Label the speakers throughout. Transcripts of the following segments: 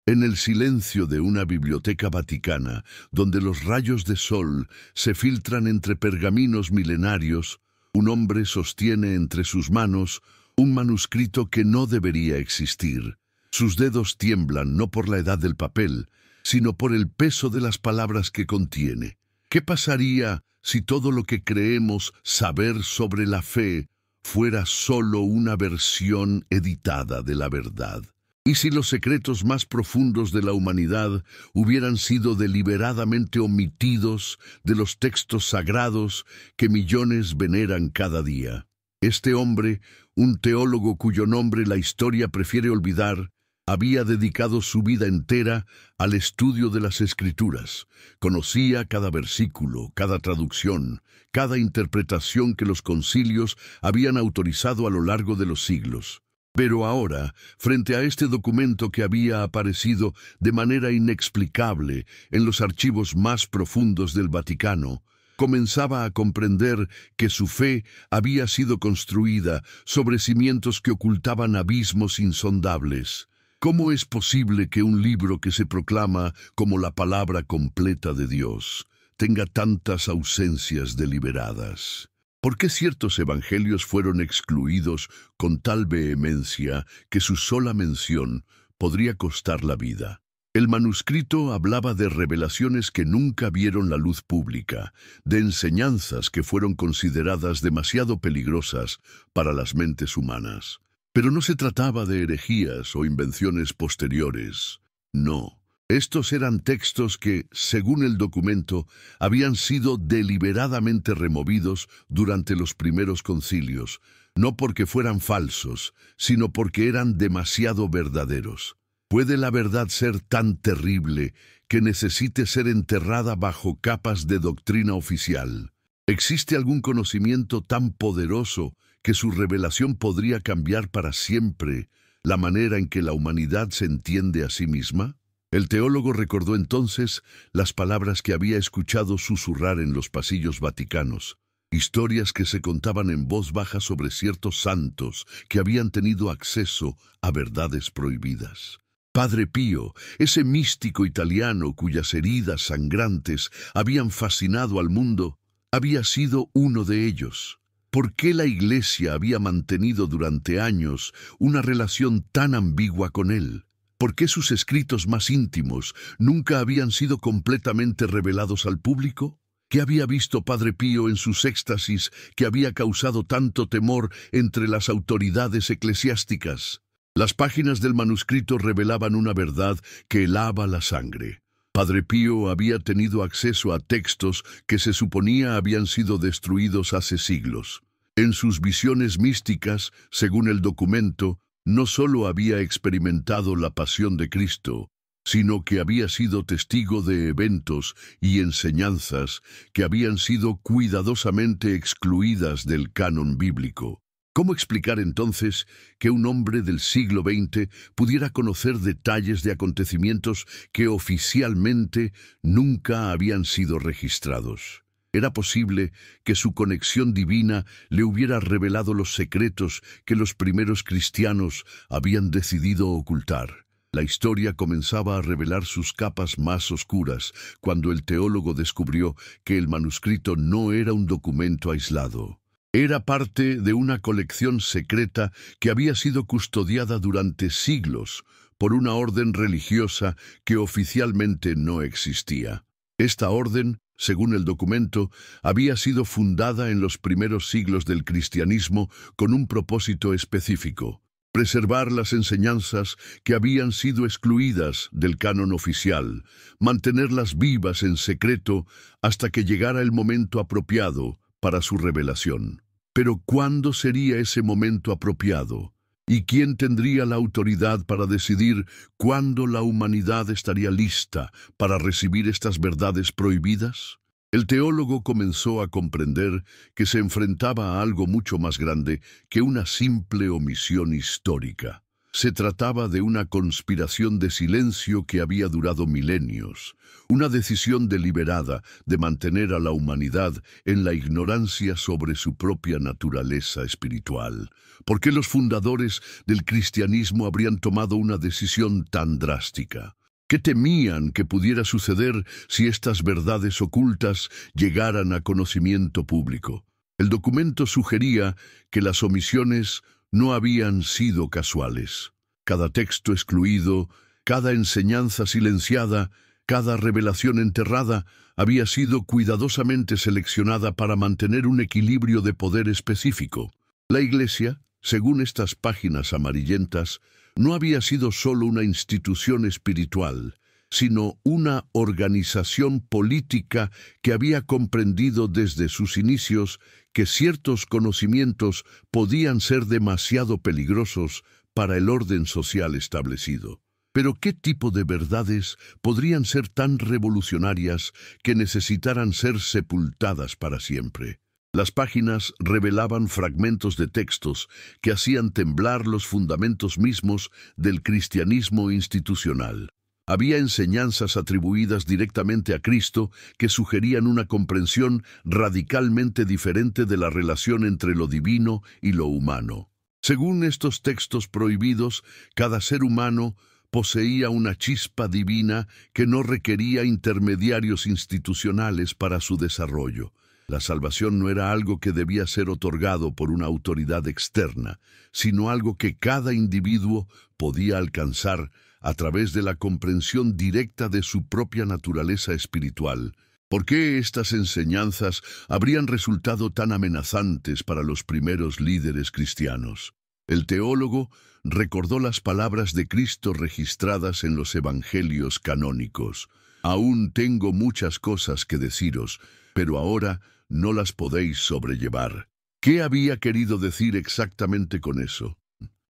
Speaker 1: En el silencio de una biblioteca vaticana, donde los rayos de sol se filtran entre pergaminos milenarios, un hombre sostiene entre sus manos un manuscrito que no debería existir. Sus dedos tiemblan no por la edad del papel, sino por el peso de las palabras que contiene. ¿Qué pasaría si todo lo que creemos saber sobre la fe fuera solo una versión editada de la verdad? ¿Y si los secretos más profundos de la humanidad hubieran sido deliberadamente omitidos de los textos sagrados que millones veneran cada día? Este hombre, un teólogo cuyo nombre la historia prefiere olvidar, había dedicado su vida entera al estudio de las Escrituras. Conocía cada versículo, cada traducción, cada interpretación que los concilios habían autorizado a lo largo de los siglos. Pero ahora, frente a este documento que había aparecido de manera inexplicable en los archivos más profundos del Vaticano, comenzaba a comprender que su fe había sido construida sobre cimientos que ocultaban abismos insondables. ¿Cómo es posible que un libro que se proclama como la palabra completa de Dios tenga tantas ausencias deliberadas? ¿Por qué ciertos evangelios fueron excluidos con tal vehemencia que su sola mención podría costar la vida? El manuscrito hablaba de revelaciones que nunca vieron la luz pública, de enseñanzas que fueron consideradas demasiado peligrosas para las mentes humanas. Pero no se trataba de herejías o invenciones posteriores. No. Estos eran textos que, según el documento, habían sido deliberadamente removidos durante los primeros concilios, no porque fueran falsos, sino porque eran demasiado verdaderos. ¿Puede la verdad ser tan terrible que necesite ser enterrada bajo capas de doctrina oficial? ¿Existe algún conocimiento tan poderoso que su revelación podría cambiar para siempre la manera en que la humanidad se entiende a sí misma? El teólogo recordó entonces las palabras que había escuchado susurrar en los pasillos vaticanos, historias que se contaban en voz baja sobre ciertos santos que habían tenido acceso a verdades prohibidas. Padre Pío, ese místico italiano cuyas heridas sangrantes habían fascinado al mundo, había sido uno de ellos. ¿Por qué la Iglesia había mantenido durante años una relación tan ambigua con él? ¿Por qué sus escritos más íntimos nunca habían sido completamente revelados al público? ¿Qué había visto Padre Pío en sus éxtasis que había causado tanto temor entre las autoridades eclesiásticas? Las páginas del manuscrito revelaban una verdad que helaba la sangre. Padre Pío había tenido acceso a textos que se suponía habían sido destruidos hace siglos. En sus visiones místicas, según el documento, no solo había experimentado la pasión de Cristo, sino que había sido testigo de eventos y enseñanzas que habían sido cuidadosamente excluidas del canon bíblico. ¿Cómo explicar entonces que un hombre del siglo XX pudiera conocer detalles de acontecimientos que oficialmente nunca habían sido registrados? ¿Era posible que su conexión divina le hubiera revelado los secretos que los primeros cristianos habían decidido ocultar? La historia comenzaba a revelar sus capas más oscuras cuando el teólogo descubrió que el manuscrito no era un documento aislado. Era parte de una colección secreta que había sido custodiada durante siglos por una orden religiosa que oficialmente no existía. Esta orden, según el documento, había sido fundada en los primeros siglos del cristianismo con un propósito específico: preservar las enseñanzas que habían sido excluidas del canon oficial, mantenerlas vivas en secreto hasta que llegara el momento apropiado para su revelación. Pero ¿cuándo sería ese momento apropiado? ¿Y quién tendría la autoridad para decidir cuándo la humanidad estaría lista para recibir estas verdades prohibidas? El teólogo comenzó a comprender que se enfrentaba a algo mucho más grande que una simple omisión histórica. Se trataba de una conspiración de silencio que había durado milenios, una decisión deliberada de mantener a la humanidad en la ignorancia sobre su propia naturaleza espiritual. ¿Por qué los fundadores del cristianismo habrían tomado una decisión tan drástica? ¿Qué temían que pudiera suceder si estas verdades ocultas llegaran a conocimiento público? El documento sugería que las omisiones no habían sido casuales. Cada texto excluido, cada enseñanza silenciada, cada revelación enterrada había sido cuidadosamente seleccionada para mantener un equilibrio de poder específico. La Iglesia, según estas páginas amarillentas, no había sido solo una institución espiritual, sino una organización política que había comprendido desde sus inicios que ciertos conocimientos podían ser demasiado peligrosos para el orden social establecido. Pero ¿qué tipo de verdades podrían ser tan revolucionarias que necesitaran ser sepultadas para siempre? Las páginas revelaban fragmentos de textos que hacían temblar los fundamentos mismos del cristianismo institucional. Había enseñanzas atribuidas directamente a Cristo que sugerían una comprensión radicalmente diferente de la relación entre lo divino y lo humano. Según estos textos prohibidos, cada ser humano poseía una chispa divina que no requería intermediarios institucionales para su desarrollo. La salvación no era algo que debía ser otorgado por una autoridad externa, sino algo que cada individuo podía alcanzar a través de la comprensión directa de su propia naturaleza espiritual. ¿Por qué estas enseñanzas habrían resultado tan amenazantes para los primeros líderes cristianos? El teólogo recordó las palabras de Cristo registradas en los evangelios canónicos. Aún tengo muchas cosas que deciros, pero ahora no las podéis sobrellevar. ¿Qué había querido decir exactamente con eso?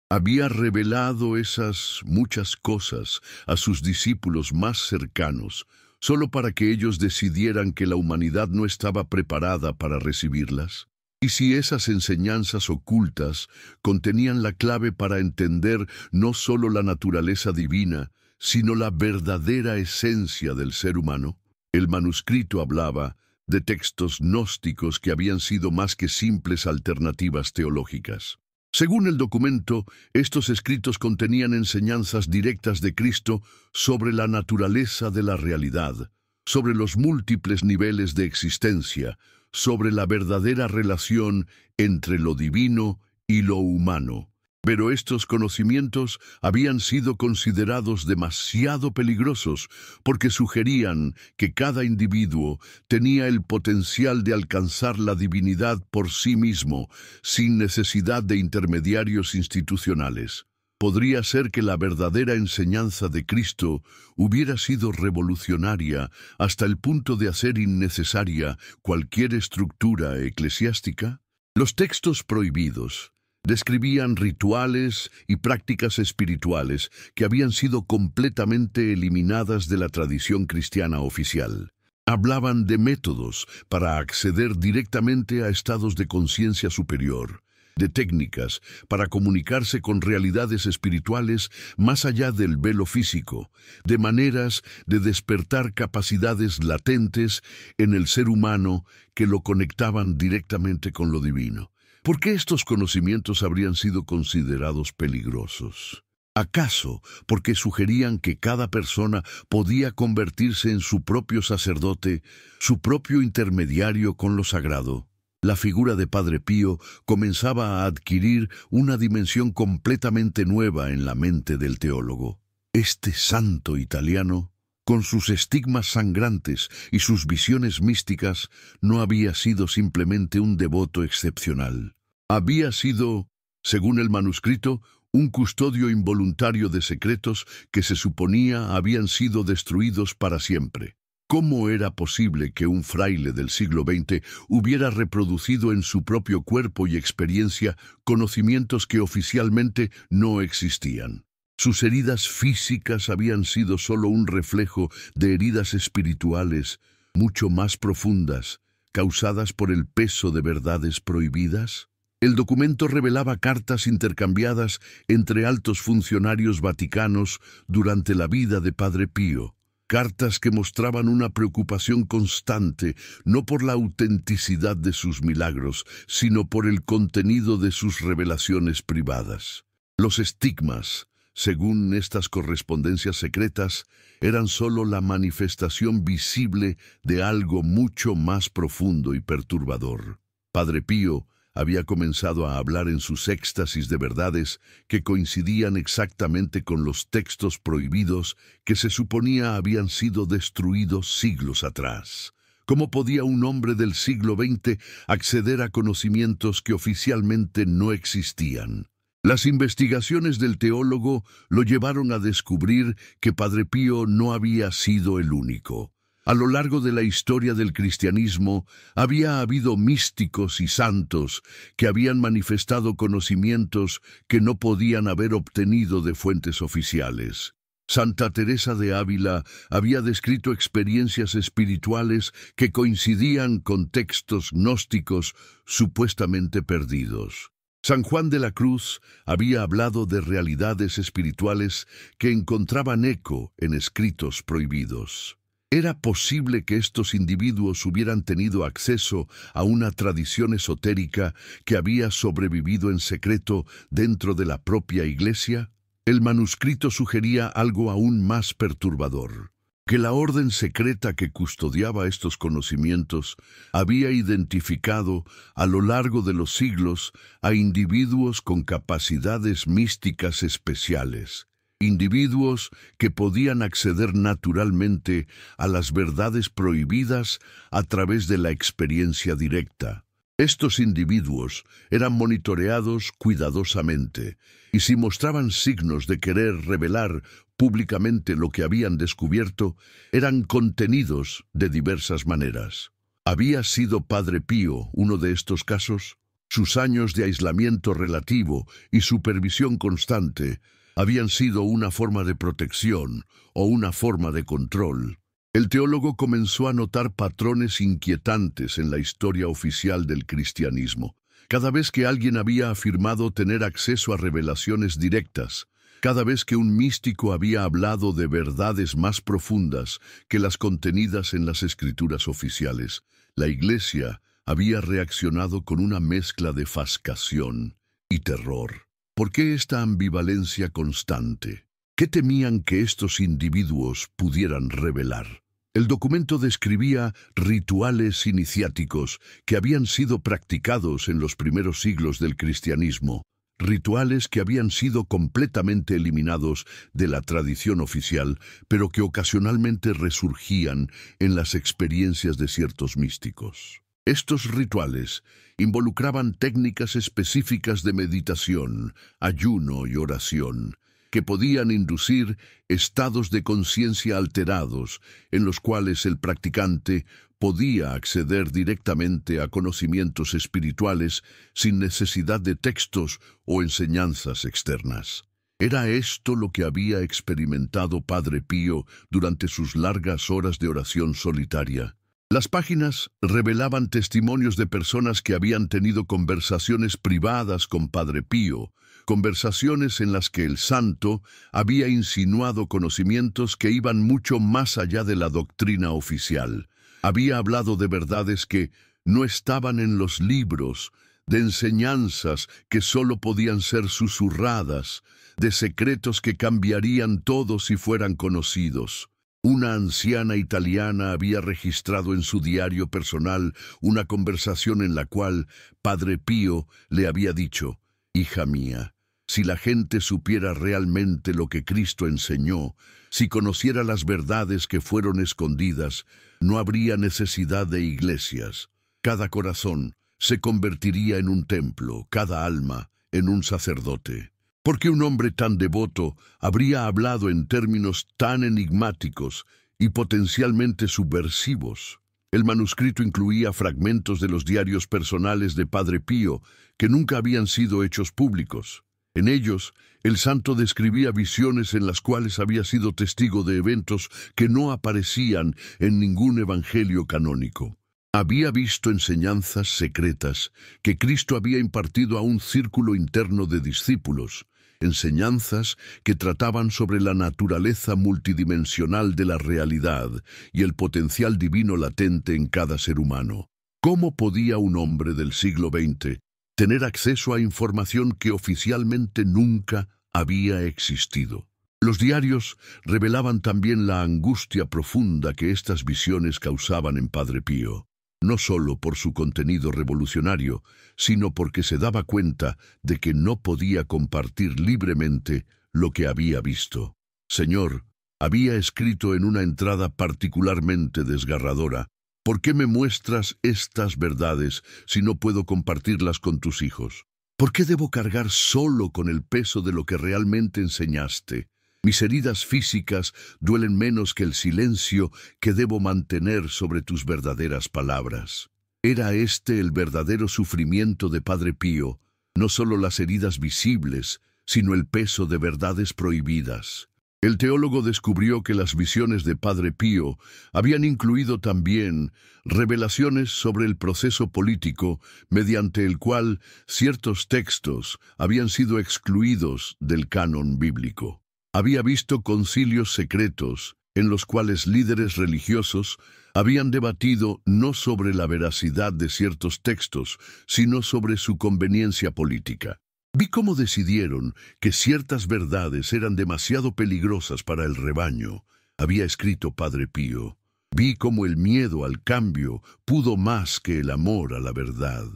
Speaker 1: Había revelado esas muchas cosas a sus discípulos más cercanos, solo para que ellos decidieran que la humanidad no estaba preparada para recibirlas. Y si esas enseñanzas ocultas contenían la clave para entender no solo la naturaleza divina, sino la verdadera esencia del ser humano. El manuscrito hablaba de textos gnósticos que habían sido más que simples alternativas teológicas. Según el documento, estos escritos contenían enseñanzas directas de Cristo sobre la naturaleza de la realidad, sobre los múltiples niveles de existencia, sobre la verdadera relación entre lo divino y lo humano. Pero estos conocimientos habían sido considerados demasiado peligrosos porque sugerían que cada individuo tenía el potencial de alcanzar la divinidad por sí mismo, sin necesidad de intermediarios institucionales. Podría ser que la verdadera enseñanza de Cristo hubiera sido revolucionaria hasta el punto de hacer innecesaria cualquier estructura eclesiástica. Los textos prohibidos describían rituales y prácticas espirituales que habían sido completamente eliminadas de la tradición cristiana oficial. Hablaban de métodos para acceder directamente a estados de conciencia superior, de técnicas para comunicarse con realidades espirituales más allá del velo físico, de maneras de despertar capacidades latentes en el ser humano que lo conectaban directamente con lo divino. ¿Por qué estos conocimientos habrían sido considerados peligrosos? ¿Acaso porque sugerían que cada persona podía convertirse en su propio sacerdote, su propio intermediario con lo sagrado? La figura de Padre Pío comenzaba a adquirir una dimensión completamente nueva en la mente del teólogo. Este santo italiano, con sus estigmas sangrantes y sus visiones místicas, no había sido simplemente un devoto excepcional. Había sido, según el manuscrito, un custodio involuntario de secretos que se suponía habían sido destruidos para siempre. ¿Cómo era posible que un fraile del siglo XX hubiera reproducido en su propio cuerpo y experiencia conocimientos que oficialmente no existían? Sus heridas físicas habían sido solo un reflejo de heridas espirituales mucho más profundas, causadas por el peso de verdades prohibidas. El documento revelaba cartas intercambiadas entre altos funcionarios vaticanos durante la vida de Padre Pío. Cartas que mostraban una preocupación constante, no por la autenticidad de sus milagros, sino por el contenido de sus revelaciones privadas. Los estigmas, según estas correspondencias secretas, eran sólo la manifestación visible de algo mucho más profundo y perturbador. Padre Pío había comenzado a hablar en sus éxtasis de verdades que coincidían exactamente con los textos prohibidos que se suponía habían sido destruidos siglos atrás. ¿Cómo podía un hombre del siglo XX acceder a conocimientos que oficialmente no existían? Las investigaciones del teólogo lo llevaron a descubrir que Padre Pío no había sido el único. A lo largo de la historia del cristianismo había habido místicos y santos que habían manifestado conocimientos que no podían haber obtenido de fuentes oficiales. Santa Teresa de Ávila había descrito experiencias espirituales que coincidían con textos gnósticos supuestamente perdidos. San Juan de la Cruz había hablado de realidades espirituales que encontraban eco en escritos prohibidos. ¿Era posible que estos individuos hubieran tenido acceso a una tradición esotérica que había sobrevivido en secreto dentro de la propia Iglesia? El manuscrito sugería algo aún más perturbador, que la orden secreta que custodiaba estos conocimientos había identificado a lo largo de los siglos a individuos con capacidades místicas especiales. Individuos que podían acceder naturalmente a las verdades prohibidas a través de la experiencia directa. Estos individuos eran monitoreados cuidadosamente, y si mostraban signos de querer revelar públicamente lo que habían descubierto, eran contenidos de diversas maneras. ¿Había sido Padre Pío uno de estos casos? Sus años de aislamiento relativo y supervisión constante habían sido una forma de protección o una forma de control. El teólogo comenzó a notar patrones inquietantes en la historia oficial del cristianismo. Cada vez que alguien había afirmado tener acceso a revelaciones directas, cada vez que un místico había hablado de verdades más profundas que las contenidas en las escrituras oficiales, la Iglesia había reaccionado con una mezcla de fascinación y terror. ¿Por qué esta ambivalencia constante? ¿Qué temían que estos individuos pudieran revelar? El documento describía rituales iniciáticos que habían sido practicados en los primeros siglos del cristianismo, rituales que habían sido completamente eliminados de la tradición oficial, pero que ocasionalmente resurgían en las experiencias de ciertos místicos. Estos rituales involucraban técnicas específicas de meditación, ayuno y oración, que podían inducir estados de conciencia alterados en los cuales el practicante podía acceder directamente a conocimientos espirituales sin necesidad de textos o enseñanzas externas. ¿Era esto lo que había experimentado Padre Pío durante sus largas horas de oración solitaria? Las páginas revelaban testimonios de personas que habían tenido conversaciones privadas con Padre Pío, conversaciones en las que el santo había insinuado conocimientos que iban mucho más allá de la doctrina oficial. Había hablado de verdades que no estaban en los libros, de enseñanzas que solo podían ser susurradas, de secretos que cambiarían todo si fueran conocidos. Una anciana italiana había registrado en su diario personal una conversación en la cual Padre Pío le había dicho: «Hija mía, si la gente supiera realmente lo que Cristo enseñó, si conociera las verdades que fueron escondidas, no habría necesidad de iglesias. Cada corazón se convertiría en un templo, cada alma en un sacerdote». ¿Por qué un hombre tan devoto habría hablado en términos tan enigmáticos y potencialmente subversivos? El manuscrito incluía fragmentos de los diarios personales de Padre Pío que nunca habían sido hechos públicos. En ellos, el santo describía visiones en las cuales había sido testigo de eventos que no aparecían en ningún evangelio canónico. Había visto enseñanzas secretas que Cristo había impartido a un círculo interno de discípulos, enseñanzas que trataban sobre la naturaleza multidimensional de la realidad y el potencial divino latente en cada ser humano. ¿Cómo podía un hombre del siglo XX tener acceso a información que oficialmente nunca había existido? Los diarios revelaban también la angustia profunda que estas visiones causaban en Padre Pío, no solo por su contenido revolucionario, sino porque se daba cuenta de que no podía compartir libremente lo que había visto. Señor, había escrito en una entrada particularmente desgarradora, ¿por qué me muestras estas verdades si no puedo compartirlas con tus hijos? ¿Por qué debo cargar solo con el peso de lo que realmente enseñaste? Mis heridas físicas duelen menos que el silencio que debo mantener sobre tus verdaderas palabras. Era este el verdadero sufrimiento de Padre Pío, no solo las heridas visibles, sino el peso de verdades prohibidas. El teólogo descubrió que las visiones de Padre Pío habían incluido también revelaciones sobre el proceso político mediante el cual ciertos textos habían sido excluidos del canon bíblico. Había visto concilios secretos en los cuales líderes religiosos habían debatido no sobre la veracidad de ciertos textos, sino sobre su conveniencia política. Vi cómo decidieron que ciertas verdades eran demasiado peligrosas para el rebaño, había escrito Padre Pío. Vi cómo el miedo al cambio pudo más que el amor a la verdad.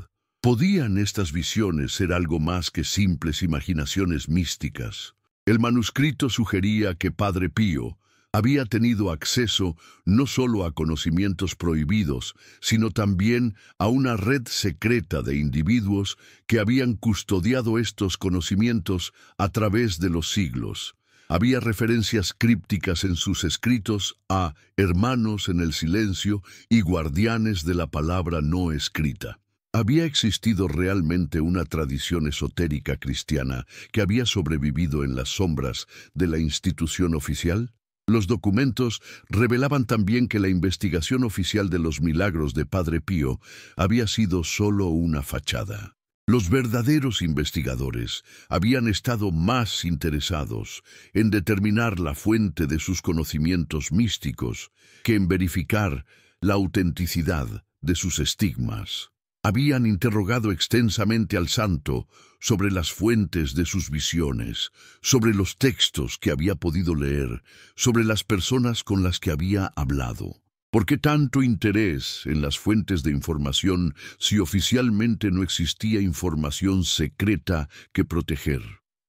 Speaker 1: ¿Podían estas visiones ser algo más que simples imaginaciones místicas? El manuscrito sugería que Padre Pío había tenido acceso no solo a conocimientos prohibidos, sino también a una red secreta de individuos que habían custodiado estos conocimientos a través de los siglos. Había referencias crípticas en sus escritos a hermanos en el silencio y guardianes de la palabra no escrita. ¿Había existido realmente una tradición esotérica cristiana que había sobrevivido en las sombras de la institución oficial? Los documentos revelaban también que la investigación oficial de los milagros de Padre Pío había sido solo una fachada. Los verdaderos investigadores habían estado más interesados en determinar la fuente de sus conocimientos místicos que en verificar la autenticidad de sus estigmas. Habían interrogado extensamente al santo sobre las fuentes de sus visiones, sobre los textos que había podido leer, sobre las personas con las que había hablado. ¿Por qué tanto interés en las fuentes de información si oficialmente no existía información secreta que proteger?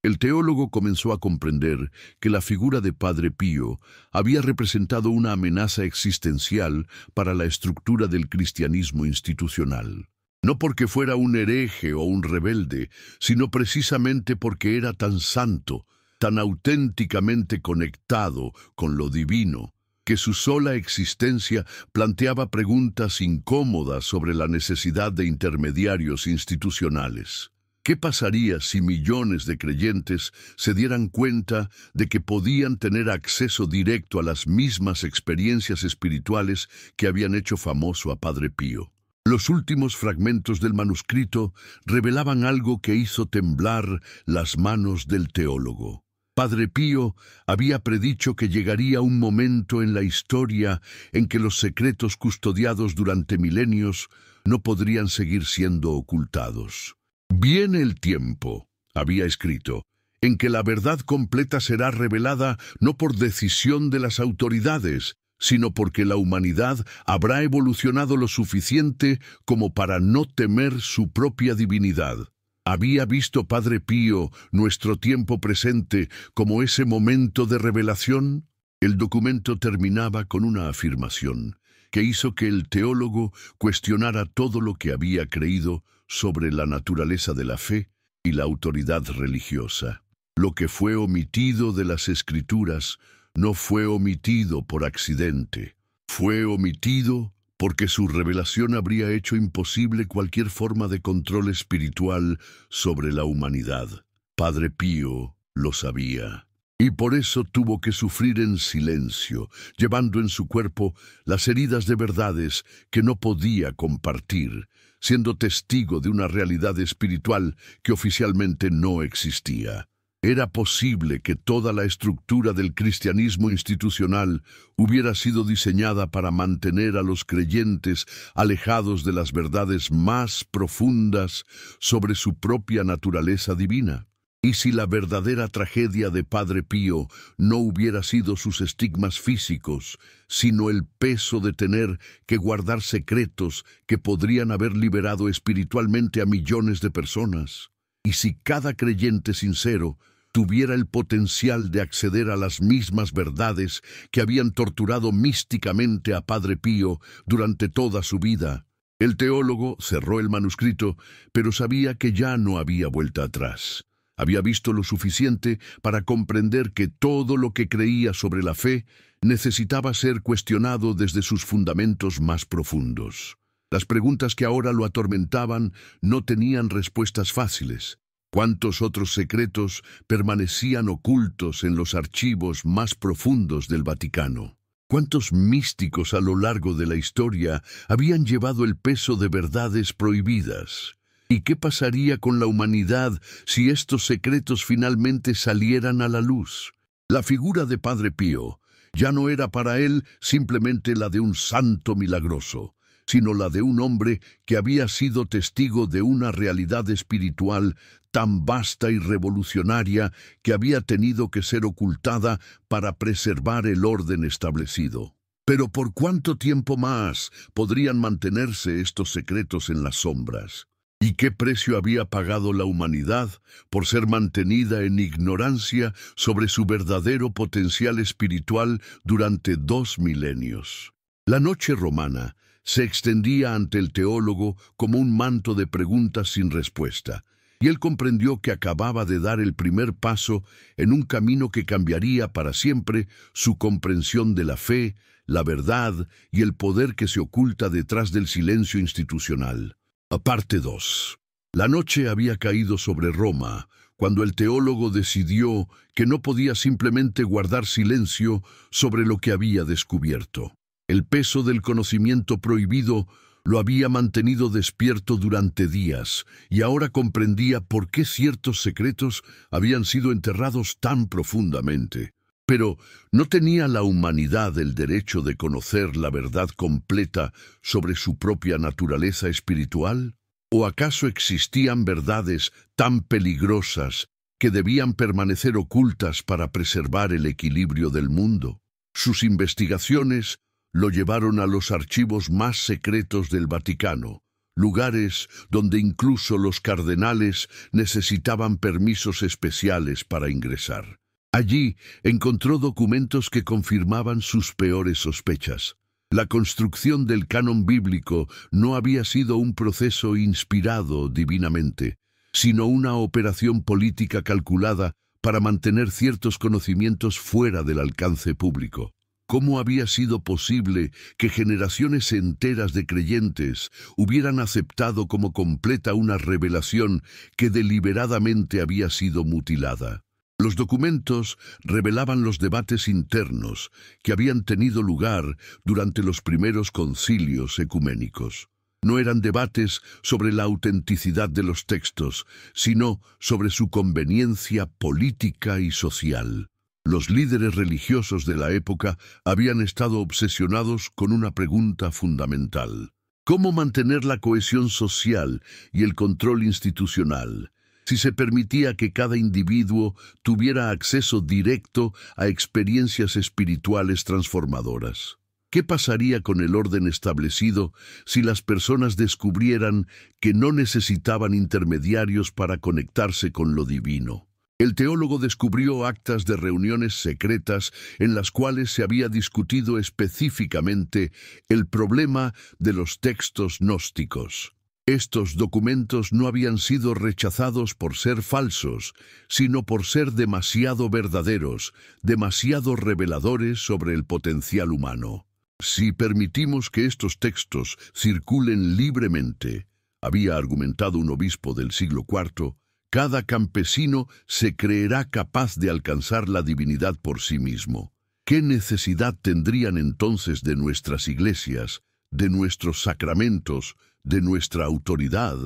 Speaker 1: El teólogo comenzó a comprender que la figura de Padre Pío había representado una amenaza existencial para la estructura del cristianismo institucional. No porque fuera un hereje o un rebelde, sino precisamente porque era tan santo, tan auténticamente conectado con lo divino, que su sola existencia planteaba preguntas incómodas sobre la necesidad de intermediarios institucionales. ¿Qué pasaría si millones de creyentes se dieran cuenta de que podían tener acceso directo a las mismas experiencias espirituales que habían hecho famoso a Padre Pío? Los últimos fragmentos del manuscrito revelaban algo que hizo temblar las manos del teólogo. Padre Pío había predicho que llegaría un momento en la historia en que los secretos custodiados durante milenios no podrían seguir siendo ocultados. «Viene el tiempo», había escrito, «en que la verdad completa será revelada no por decisión de las autoridades, sino porque la humanidad habrá evolucionado lo suficiente como para no temer su propia divinidad». Había visto Padre Pío nuestro tiempo presente como ese momento de revelación. El documento terminaba con una afirmación que hizo que el teólogo cuestionara todo lo que había creído sobre la naturaleza de la fe y la autoridad religiosa. Lo que fue omitido de las Escrituras no fue omitido por accidente. Fue omitido porque su revelación habría hecho imposible cualquier forma de control espiritual sobre la humanidad. Padre Pío lo sabía. y por eso tuvo que sufrir en silencio, llevando en su cuerpo las heridas de verdades que no podía compartir, siendo testigo de una realidad espiritual que oficialmente no existía. Era posible que toda la estructura del cristianismo institucional hubiera sido diseñada para mantener a los creyentes alejados de las verdades más profundas sobre su propia naturaleza divina. Y si la verdadera tragedia de Padre Pío no hubiera sido sus estigmas físicos, sino el peso de tener que guardar secretos que podrían haber liberado espiritualmente a millones de personas. Y si cada creyente sincero tuviera el potencial de acceder a las mismas verdades que habían torturado místicamente a Padre Pío durante toda su vida. El teólogo cerró el manuscrito, pero sabía que ya no había vuelta atrás. Había visto lo suficiente para comprender que todo lo que creía sobre la fe necesitaba ser cuestionado desde sus fundamentos más profundos. Las preguntas que ahora lo atormentaban no tenían respuestas fáciles. ¿Cuántos otros secretos permanecían ocultos en los archivos más profundos del Vaticano? ¿Cuántos místicos a lo largo de la historia habían llevado el peso de verdades prohibidas? ¿Y qué pasaría con la humanidad si estos secretos finalmente salieran a la luz? La figura de Padre Pío ya no era para él simplemente la de un santo milagroso, sino la de un hombre que había sido testigo de una realidad espiritual tan vasta y revolucionaria que había tenido que ser ocultada para preservar el orden establecido. Pero ¿por cuánto tiempo más podrían mantenerse estos secretos en las sombras? ¿Y qué precio había pagado la humanidad por ser mantenida en ignorancia sobre su verdadero potencial espiritual durante 2 milenios? La noche romana se extendía ante el teólogo como un manto de preguntas sin respuesta, y él comprendió que acababa de dar el primer paso en un camino que cambiaría para siempre su comprensión de la fe, la verdad y el poder que se oculta detrás del silencio institucional. Parte 2. La noche había caído sobre Roma cuando el teólogo decidió que no podía simplemente guardar silencio sobre lo que había descubierto. El peso del conocimiento prohibido lo había mantenido despierto durante días y ahora comprendía por qué ciertos secretos habían sido enterrados tan profundamente. Pero ¿no tenía la humanidad el derecho de conocer la verdad completa sobre su propia naturaleza espiritual? ¿O acaso existían verdades tan peligrosas que debían permanecer ocultas para preservar el equilibrio del mundo? Sus investigaciones lo llevaron a los archivos más secretos del Vaticano, lugares donde incluso los cardenales necesitaban permisos especiales para ingresar. Allí encontró documentos que confirmaban sus peores sospechas. La construcción del canon bíblico no había sido un proceso inspirado divinamente, sino una operación política calculada para mantener ciertos conocimientos fuera del alcance público. ¿Cómo había sido posible que generaciones enteras de creyentes hubieran aceptado como completa una revelación que deliberadamente había sido mutilada? Los documentos revelaban los debates internos que habían tenido lugar durante los primeros concilios ecuménicos. No eran debates sobre la autenticidad de los textos, sino sobre su conveniencia política y social. Los líderes religiosos de la época habían estado obsesionados con una pregunta fundamental: ¿cómo mantener la cohesión social y el control institucional si se permitía que cada individuo tuviera acceso directo a experiencias espirituales transformadoras? ¿Qué pasaría con el orden establecido si las personas descubrieran que no necesitaban intermediarios para conectarse con lo divino? El teólogo descubrió actas de reuniones secretas en las cuales se había discutido específicamente el problema de los textos gnósticos. Estos documentos no habían sido rechazados por ser falsos, sino por ser demasiado verdaderos, demasiado reveladores sobre el potencial humano. Si permitimos que estos textos circulen libremente, había argumentado un obispo del siglo IV, Cada campesino se creerá capaz de alcanzar la divinidad por sí mismo. ¿Qué necesidad tendrían entonces de nuestras iglesias, de nuestros sacramentos, de nuestra autoridad?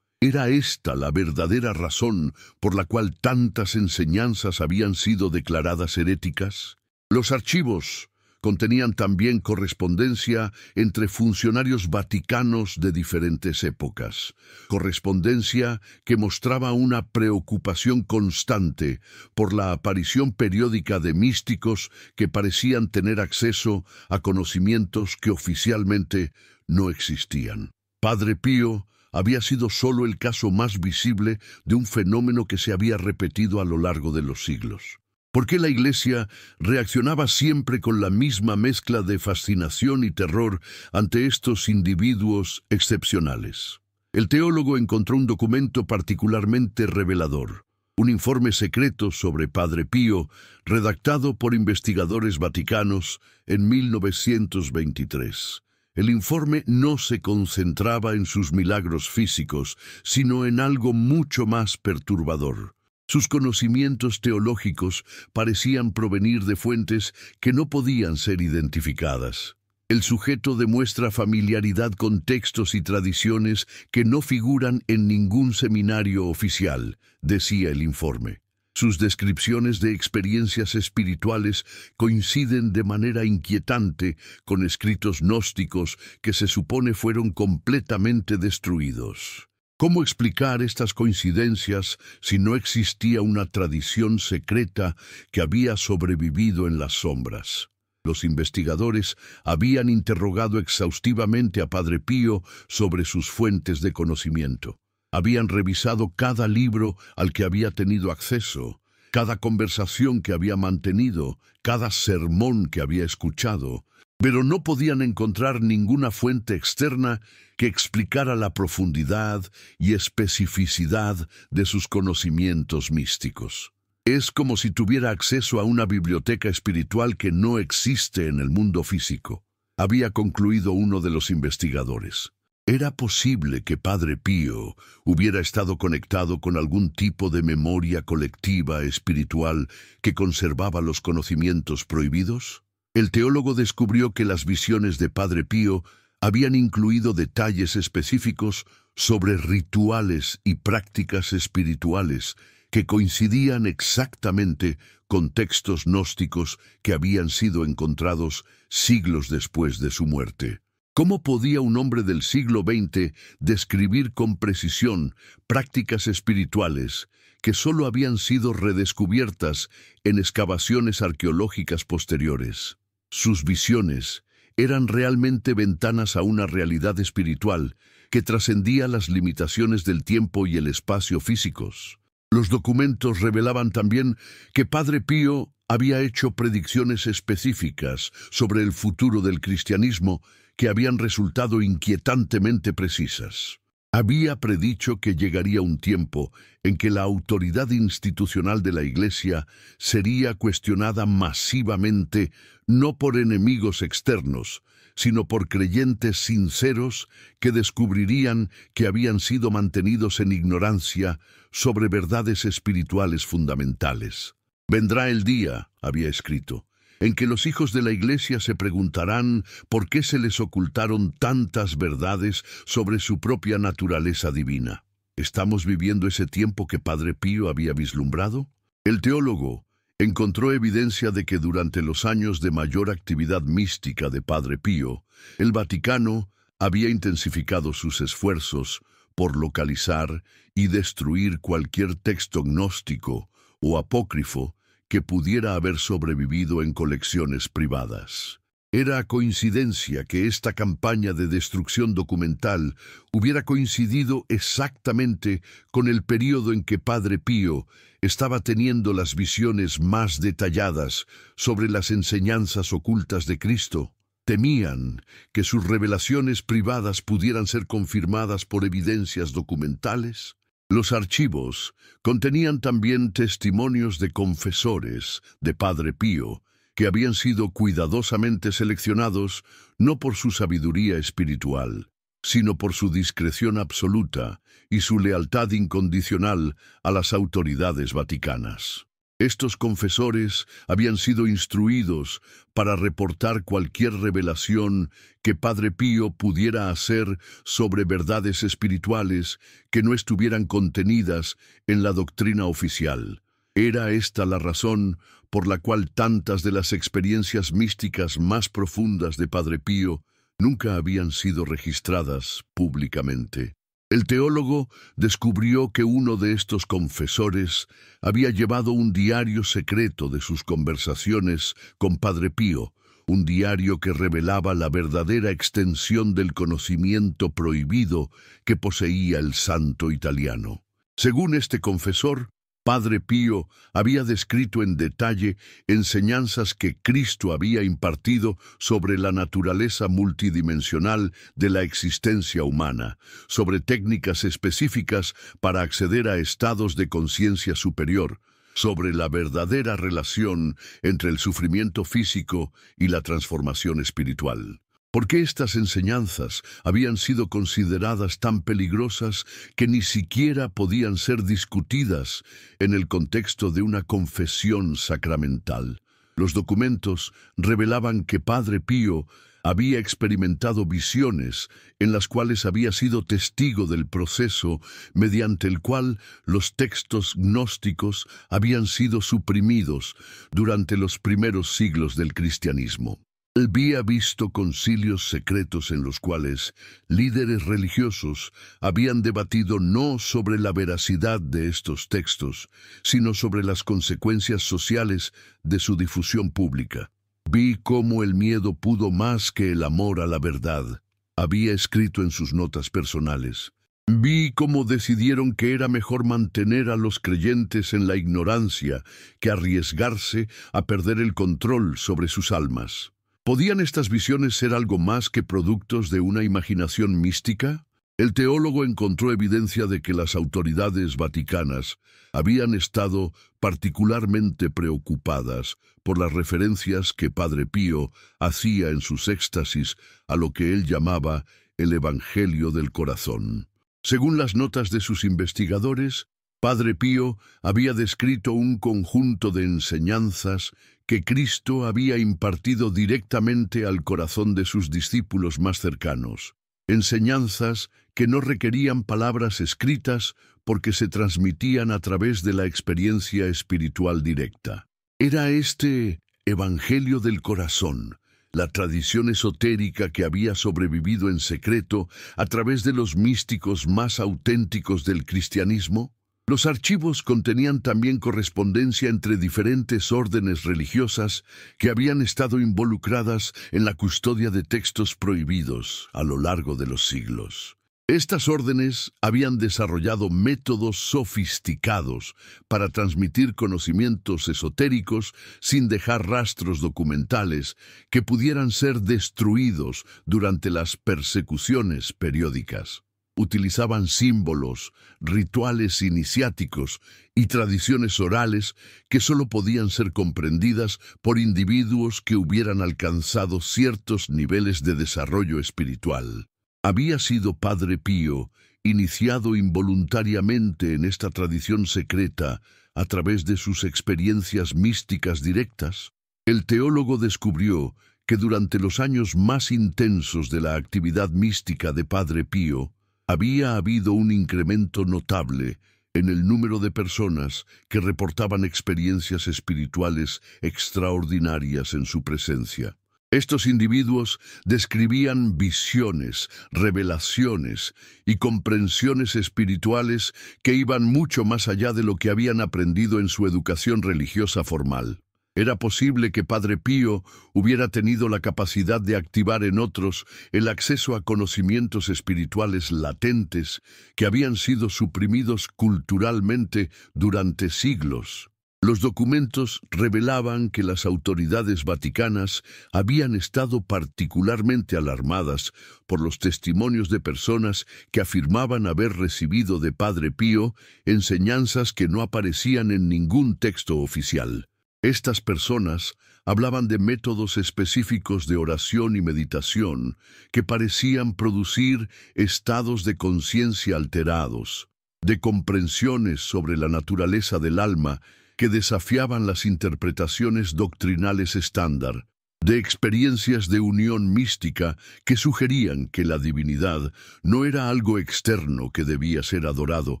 Speaker 1: ¿Era esta la verdadera razón por la cual tantas enseñanzas habían sido declaradas heréticas? Los archivos contenían también correspondencia entre funcionarios vaticanos de diferentes épocas, correspondencia que mostraba una preocupación constante por la aparición periódica de místicos que parecían tener acceso a conocimientos que oficialmente no existían. Padre Pío había sido solo el caso más visible de un fenómeno que se había repetido a lo largo de los siglos. ¿Por qué la Iglesia reaccionaba siempre con la misma mezcla de fascinación y terror ante estos individuos excepcionales? El teólogo encontró un documento particularmente revelador, un informe secreto sobre Padre Pío, redactado por investigadores vaticanos en 1923. El informe no se concentraba en sus milagros físicos, sino en algo mucho más perturbador. Sus conocimientos teológicos parecían provenir de fuentes que no podían ser identificadas. El sujeto demuestra familiaridad con textos y tradiciones que no figuran en ningún seminario oficial, decía el informe. Sus descripciones de experiencias espirituales coinciden de manera inquietante con escritos gnósticos que se supone fueron completamente destruidos. ¿Cómo explicar estas coincidencias si no existía una tradición secreta que había sobrevivido en las sombras? Los investigadores habían interrogado exhaustivamente a Padre Pío sobre sus fuentes de conocimiento. Habían revisado cada libro al que había tenido acceso, cada conversación que había mantenido, cada sermón que había escuchado, pero no podían encontrar ninguna fuente externa que explicara la profundidad y especificidad de sus conocimientos místicos. Es como si tuviera acceso a una biblioteca espiritual que no existe en el mundo físico, había concluido uno de los investigadores. ¿Era posible que Padre Pío hubiera estado conectado con algún tipo de memoria colectiva espiritual que conservaba los conocimientos prohibidos? El teólogo descubrió que las visiones de Padre Pío habían incluido detalles específicos sobre rituales y prácticas espirituales que coincidían exactamente con textos gnósticos que habían sido encontrados siglos después de su muerte. ¿Cómo podía un hombre del siglo XX describir con precisión prácticas espirituales que solo habían sido redescubiertas en excavaciones arqueológicas posteriores? Sus visiones eran realmente ventanas a una realidad espiritual que trascendía las limitaciones del tiempo y el espacio físicos. Los documentos revelaban también que Padre Pío había hecho predicciones específicas sobre el futuro del cristianismo que habían resultado inquietantemente precisas. Había predicho que llegaría un tiempo en que la autoridad institucional de la Iglesia sería cuestionada masivamente no por enemigos externos, sino por creyentes sinceros que descubrirían que habían sido mantenidos en ignorancia sobre verdades espirituales fundamentales. Vendrá el día, había escrito, en que los hijos de la Iglesia se preguntarán por qué se les ocultaron tantas verdades sobre su propia naturaleza divina. ¿Estamos viviendo ese tiempo que Padre Pío había vislumbrado? El teólogo encontró evidencia de que durante los años de mayor actividad mística de Padre Pío, el Vaticano había intensificado sus esfuerzos por localizar y destruir cualquier texto gnóstico o apócrifo que pudiera haber sobrevivido en colecciones privadas. Era coincidencia que esta campaña de destrucción documental hubiera coincidido exactamente con el período en que Padre Pío estaba teniendo las visiones más detalladas sobre las enseñanzas ocultas de Cristo. Temían que sus revelaciones privadas pudieran ser confirmadas por evidencias documentales. Los archivos contenían también testimonios de confesores de Padre Pío que habían sido cuidadosamente seleccionados no por su sabiduría espiritual, sino por su discreción absoluta y su lealtad incondicional a las autoridades vaticanas. Estos confesores habían sido instruidos para reportar cualquier revelación que Padre Pío pudiera hacer sobre verdades espirituales que no estuvieran contenidas en la doctrina oficial. Era esta la razón por la cual tantas de las experiencias místicas más profundas de Padre Pío nunca habían sido registradas públicamente. El teólogo descubrió que uno de estos confesores había llevado un diario secreto de sus conversaciones con Padre Pío, un diario que revelaba la verdadera extensión del conocimiento prohibido que poseía el santo italiano. Según este confesor, Padre Pío había descrito en detalle enseñanzas que Cristo había impartido sobre la naturaleza multidimensional de la existencia humana, sobre técnicas específicas para acceder a estados de conciencia superior, sobre la verdadera relación entre el sufrimiento físico y la transformación espiritual. ¿Por qué estas enseñanzas habían sido consideradas tan peligrosas que ni siquiera podían ser discutidas en el contexto de una confesión sacramental? Los documentos revelaban que Padre Pío había experimentado visiones en las cuales había sido testigo del proceso mediante el cual los textos gnósticos habían sido suprimidos durante los primeros siglos del cristianismo. Había visto concilios secretos en los cuales líderes religiosos habían debatido no sobre la veracidad de estos textos, sino sobre las consecuencias sociales de su difusión pública. Vi cómo el miedo pudo más que el amor a la verdad, había escrito en sus notas personales. Vi cómo decidieron que era mejor mantener a los creyentes en la ignorancia que arriesgarse a perder el control sobre sus almas. ¿Podían estas visiones ser algo más que productos de una imaginación mística? El teólogo encontró evidencia de que las autoridades vaticanas habían estado particularmente preocupadas por las referencias que Padre Pío hacía en sus éxtasis a lo que él llamaba el Evangelio del Corazón. Según las notas de sus investigadores, Padre Pío había descrito un conjunto de enseñanzas que Cristo había impartido directamente al corazón de sus discípulos más cercanos. Enseñanzas que no requerían palabras escritas porque se transmitían a través de la experiencia espiritual directa. Era este Evangelio del Corazón, la tradición esotérica que había sobrevivido en secreto a través de los místicos más auténticos del cristianismo. Los archivos contenían también correspondencia entre diferentes órdenes religiosas que habían estado involucradas en la custodia de textos prohibidos a lo largo de los siglos. Estas órdenes habían desarrollado métodos sofisticados para transmitir conocimientos esotéricos sin dejar rastros documentales que pudieran ser destruidos durante las persecuciones periódicas. Utilizaban símbolos, rituales iniciáticos y tradiciones orales que solo podían ser comprendidas por individuos que hubieran alcanzado ciertos niveles de desarrollo espiritual. ¿Había sido Padre Pío iniciado involuntariamente en esta tradición secreta a través de sus experiencias místicas directas? El teólogo descubrió que durante los años más intensos de la actividad mística de Padre Pío, había habido un incremento notable en el número de personas que reportaban experiencias espirituales extraordinarias en su presencia. Estos individuos describían visiones, revelaciones y comprensiones espirituales que iban mucho más allá de lo que habían aprendido en su educación religiosa formal. Era posible que Padre Pío hubiera tenido la capacidad de activar en otros el acceso a conocimientos espirituales latentes que habían sido suprimidos culturalmente durante siglos. Los documentos revelaban que las autoridades vaticanas habían estado particularmente alarmadas por los testimonios de personas que afirmaban haber recibido de Padre Pío enseñanzas que no aparecían en ningún texto oficial. Estas personas hablaban de métodos específicos de oración y meditación que parecían producir estados de conciencia alterados, de comprensiones sobre la naturaleza del alma que desafiaban las interpretaciones doctrinales estándar, de experiencias de unión mística que sugerían que la divinidad no era algo externo que debía ser adorado,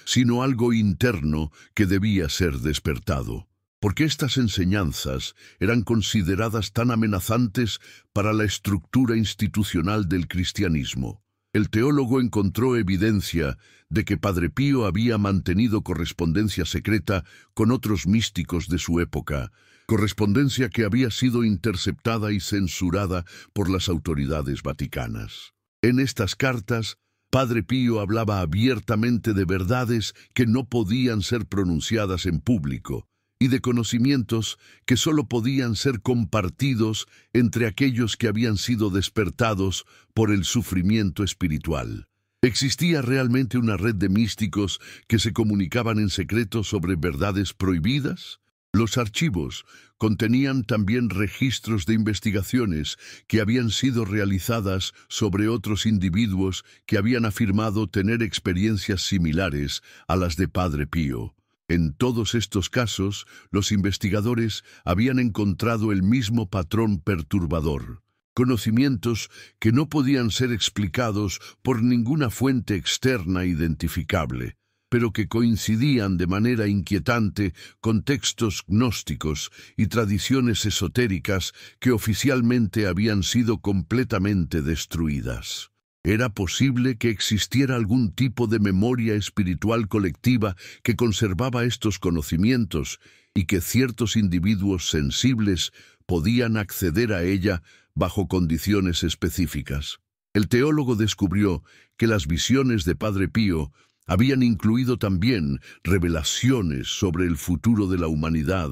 Speaker 1: sino algo interno que debía ser despertado. Porque estas enseñanzas eran consideradas tan amenazantes para la estructura institucional del cristianismo. El teólogo encontró evidencia de que Padre Pío había mantenido correspondencia secreta con otros místicos de su época, correspondencia que había sido interceptada y censurada por las autoridades vaticanas. En estas cartas, Padre Pío hablaba abiertamente de verdades que no podían ser pronunciadas en público y de conocimientos que solo podían ser compartidos entre aquellos que habían sido despertados por el sufrimiento espiritual. ¿Existía realmente una red de místicos que se comunicaban en secreto sobre verdades prohibidas? Los archivos contenían también registros de investigaciones que habían sido realizadas sobre otros individuos que habían afirmado tener experiencias similares a las de Padre Pío. En todos estos casos, los investigadores habían encontrado el mismo patrón perturbador: conocimientos que no podían ser explicados por ninguna fuente externa identificable, pero que coincidían de manera inquietante con textos gnósticos y tradiciones esotéricas que oficialmente habían sido completamente destruidas. ¿Era posible que existiera algún tipo de memoria espiritual colectiva que conservaba estos conocimientos y que ciertos individuos sensibles podían acceder a ella bajo condiciones específicas? El teólogo descubrió que las visiones de Padre Pío habían incluido también revelaciones sobre el futuro de la humanidad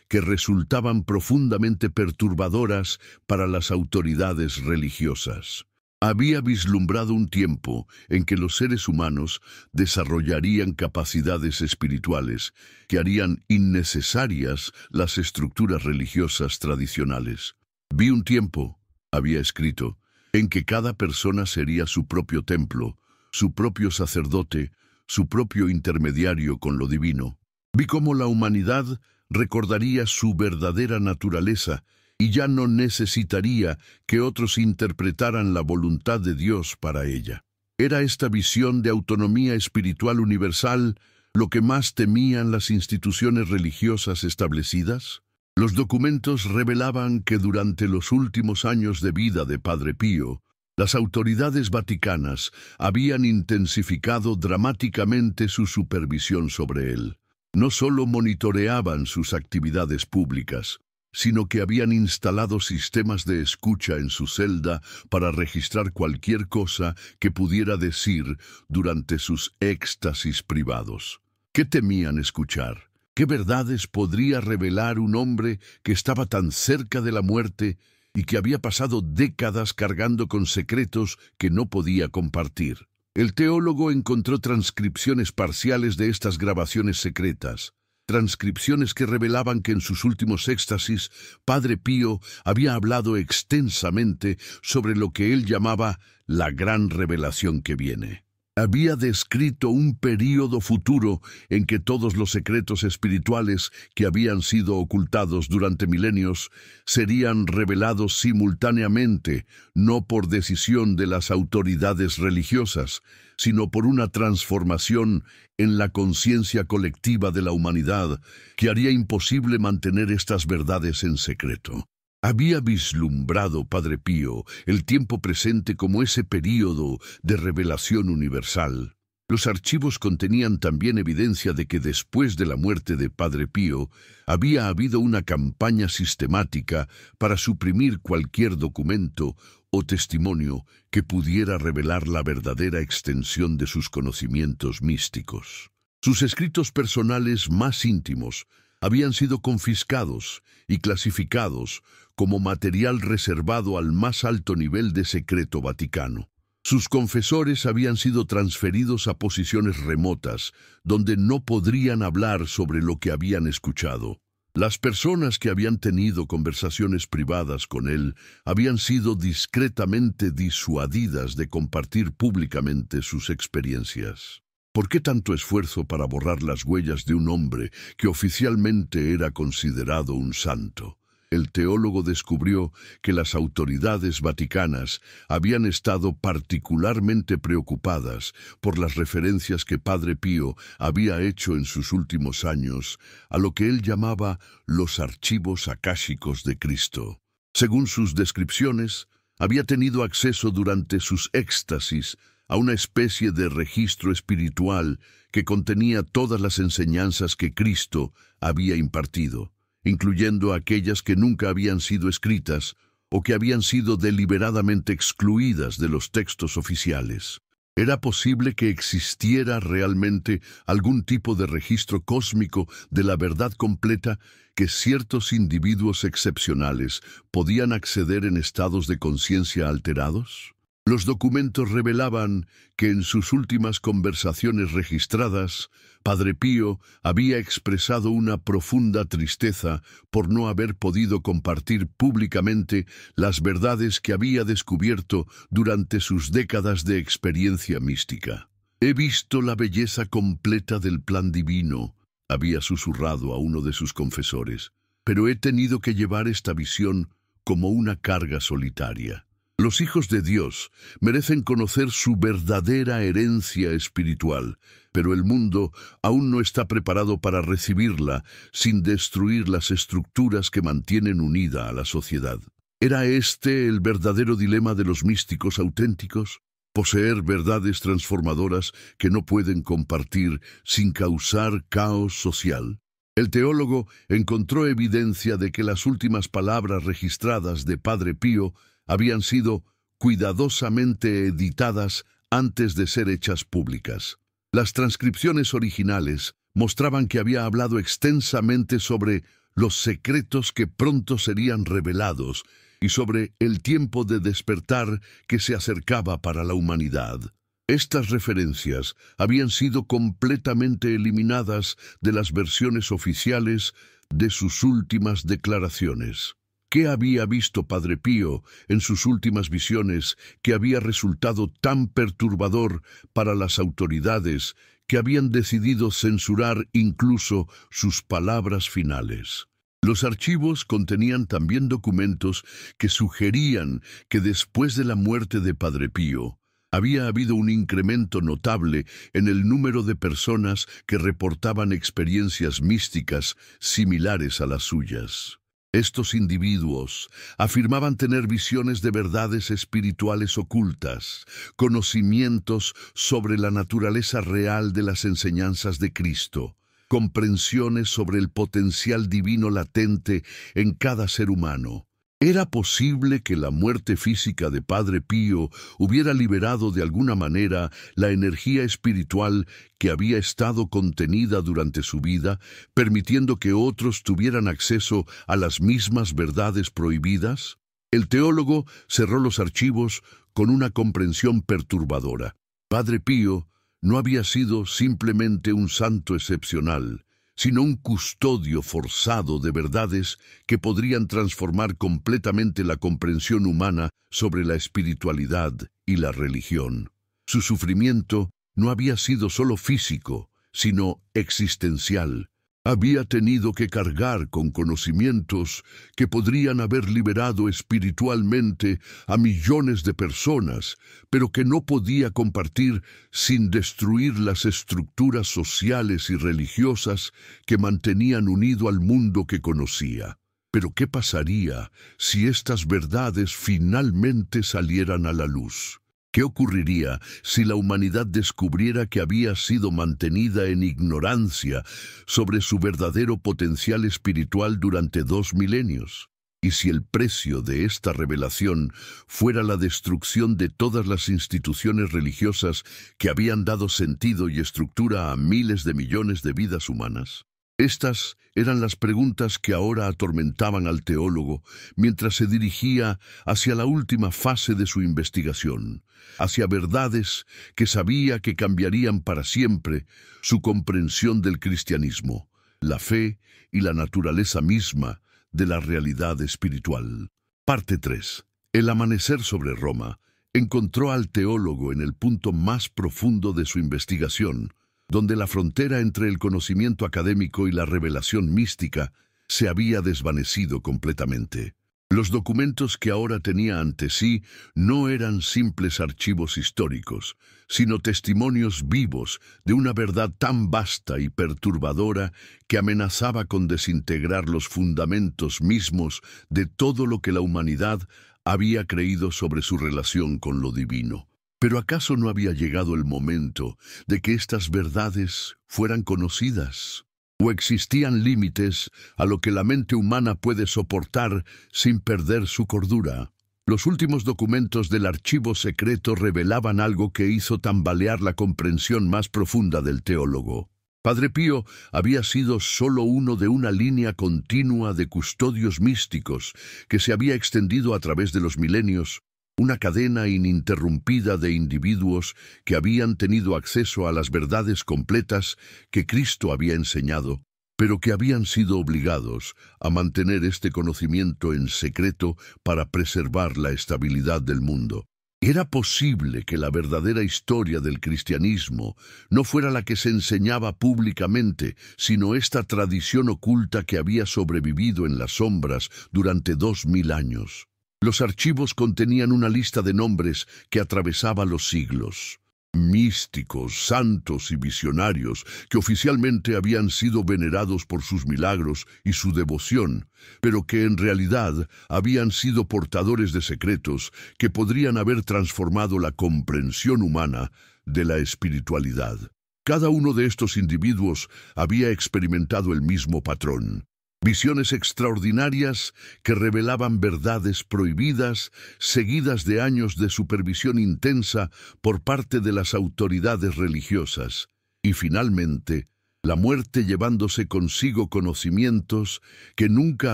Speaker 1: que resultaban profundamente perturbadoras para las autoridades religiosas. Había vislumbrado un tiempo en que los seres humanos desarrollarían capacidades espirituales que harían innecesarias las estructuras religiosas tradicionales. Vi un tiempo, había escrito, en que cada persona sería su propio templo, su propio sacerdote, su propio intermediario con lo divino. Vi cómo la humanidad recordaría su verdadera naturaleza y ya no necesitaría que otros interpretaran la voluntad de Dios para ella. ¿Era esta visión de autonomía espiritual universal lo que más temían las instituciones religiosas establecidas? Los documentos revelaban que durante los últimos años de vida de Padre Pío, las autoridades vaticanas habían intensificado dramáticamente su supervisión sobre él. No solo monitoreaban sus actividades públicas, sino que habían instalado sistemas de escucha en su celda para registrar cualquier cosa que pudiera decir durante sus éxtasis privados. ¿Qué temían escuchar? ¿Qué verdades podría revelar un hombre que estaba tan cerca de la muerte y que había pasado décadas cargando con secretos que no podía compartir? El teólogo encontró transcripciones parciales de estas grabaciones secretas, transcripciones que revelaban que en sus últimos éxtasis, Padre Pío había hablado extensamente sobre lo que él llamaba la gran revelación que viene. Había descrito un período futuro en que todos los secretos espirituales que habían sido ocultados durante milenios serían revelados simultáneamente, no por decisión de las autoridades religiosas, sino por una transformación en la conciencia colectiva de la humanidad que haría imposible mantener estas verdades en secreto. Había vislumbrado Padre Pío el tiempo presente como ese período de revelación universal. Los archivos contenían también evidencia de que después de la muerte de Padre Pío había habido una campaña sistemática para suprimir cualquier documento o testimonio que pudiera revelar la verdadera extensión de sus conocimientos místicos. Sus escritos personales más íntimos habían sido confiscados y clasificados como material reservado al más alto nivel de secreto vaticano. Sus confesores habían sido transferidos a posiciones remotas, donde no podrían hablar sobre lo que habían escuchado. Las personas que habían tenido conversaciones privadas con él habían sido discretamente disuadidas de compartir públicamente sus experiencias. ¿Por qué tanto esfuerzo para borrar las huellas de un hombre que oficialmente era considerado un santo? El teólogo descubrió que las autoridades vaticanas habían estado particularmente preocupadas por las referencias que Padre Pío había hecho en sus últimos años a lo que él llamaba los archivos akáshicos de Cristo. Según sus descripciones, había tenido acceso durante sus éxtasis a una especie de registro espiritual que contenía todas las enseñanzas que Cristo había impartido, incluyendo aquellas que nunca habían sido escritas o que habían sido deliberadamente excluidas de los textos oficiales. ¿Era posible que existiera realmente algún tipo de registro cósmico de la verdad completa que ciertos individuos excepcionales podían acceder en estados de conciencia alterados? Los documentos revelaban que en sus últimas conversaciones registradas, Padre Pío había expresado una profunda tristeza por no haber podido compartir públicamente las verdades que había descubierto durante sus décadas de experiencia mística. «He visto la belleza completa del plan divino», había susurrado a uno de sus confesores, «pero he tenido que llevar esta visión como una carga solitaria». Los hijos de Dios merecen conocer su verdadera herencia espiritual, pero el mundo aún no está preparado para recibirla sin destruir las estructuras que mantienen unida a la sociedad. ¿Era este el verdadero dilema de los místicos auténticos? Poseer verdades transformadoras que no pueden compartir sin causar caos social. El teólogo encontró evidencia de que las últimas palabras registradas de Padre Pío habían sido cuidadosamente editadas antes de ser hechas públicas. Las transcripciones originales mostraban que había hablado extensamente sobre los secretos que pronto serían revelados y sobre el tiempo de despertar que se acercaba para la humanidad. Estas referencias habían sido completamente eliminadas de las versiones oficiales de sus últimas declaraciones. ¿Qué había visto Padre Pío en sus últimas visiones que había resultado tan perturbador para las autoridades que habían decidido censurar incluso sus palabras finales? Los archivos contenían también documentos que sugerían que después de la muerte de Padre Pío, había habido un incremento notable en el número de personas que reportaban experiencias místicas similares a las suyas. Estos individuos afirmaban tener visiones de verdades espirituales ocultas, conocimientos sobre la naturaleza real de las enseñanzas de Cristo, comprensiones sobre el potencial divino latente en cada ser humano. ¿Era posible que la muerte física de Padre Pío hubiera liberado de alguna manera la energía espiritual que había estado contenida durante su vida, permitiendo que otros tuvieran acceso a las mismas verdades prohibidas? El teólogo cerró los archivos con una comprensión perturbadora. Padre Pío no había sido simplemente un santo excepcional, sino un custodio forzado de verdades que podrían transformar completamente la comprensión humana sobre la espiritualidad y la religión. Su sufrimiento no había sido solo físico, sino existencial. Había tenido que cargar con conocimientos que podrían haber liberado espiritualmente a millones de personas, pero que no podía compartir sin destruir las estructuras sociales y religiosas que mantenían unido al mundo que conocía. Pero ¿qué pasaría si estas verdades finalmente salieran a la luz? ¿Qué ocurriría si la humanidad descubriera que había sido mantenida en ignorancia sobre su verdadero potencial espiritual durante 2 milenios? ¿Y si el precio de esta revelación fuera la destrucción de todas las instituciones religiosas que habían dado sentido y estructura a miles de millones de vidas humanas? Estas eran las preguntas que ahora atormentaban al teólogo mientras se dirigía hacia la última fase de su investigación, hacia verdades que sabía que cambiarían para siempre su comprensión del cristianismo. la fe y la naturaleza misma de la realidad espiritual. Parte 3. El amanecer sobre Roma encontró al teólogo en el punto más profundo de su investigación, donde la frontera entre el conocimiento académico y la revelación mística se había desvanecido completamente. Los documentos que ahora tenía ante sí no eran simples archivos históricos, sino testimonios vivos de una verdad tan vasta y perturbadora que amenazaba con desintegrar los fundamentos mismos de todo lo que la humanidad había creído sobre su relación con lo divino. ¿Pero acaso no había llegado el momento de que estas verdades fueran conocidas? ¿O existían límites a lo que la mente humana puede soportar sin perder su cordura? Los últimos documentos del archivo secreto revelaban algo que hizo tambalear la comprensión más profunda del teólogo. Padre Pío había sido solo uno de una línea continua de custodios místicos que se había extendido a través de los milenios, una cadena ininterrumpida de individuos que habían tenido acceso a las verdades completas que Cristo había enseñado, pero que habían sido obligados a mantener este conocimiento en secreto para preservar la estabilidad del mundo. ¿Era posible que la verdadera historia del cristianismo no fuera la que se enseñaba públicamente, sino esta tradición oculta que había sobrevivido en las sombras durante 2000 años? Los archivos contenían una lista de nombres que atravesaba los siglos. Místicos, santos y visionarios que oficialmente habían sido venerados por sus milagros y su devoción, pero que en realidad habían sido portadores de secretos que podrían haber transformado la comprensión humana de la espiritualidad. Cada uno de estos individuos había experimentado el mismo patrón. Visiones extraordinarias que revelaban verdades prohibidas, seguidas de años de supervisión intensa por parte de las autoridades religiosas, y finalmente, la muerte llevándose consigo conocimientos que nunca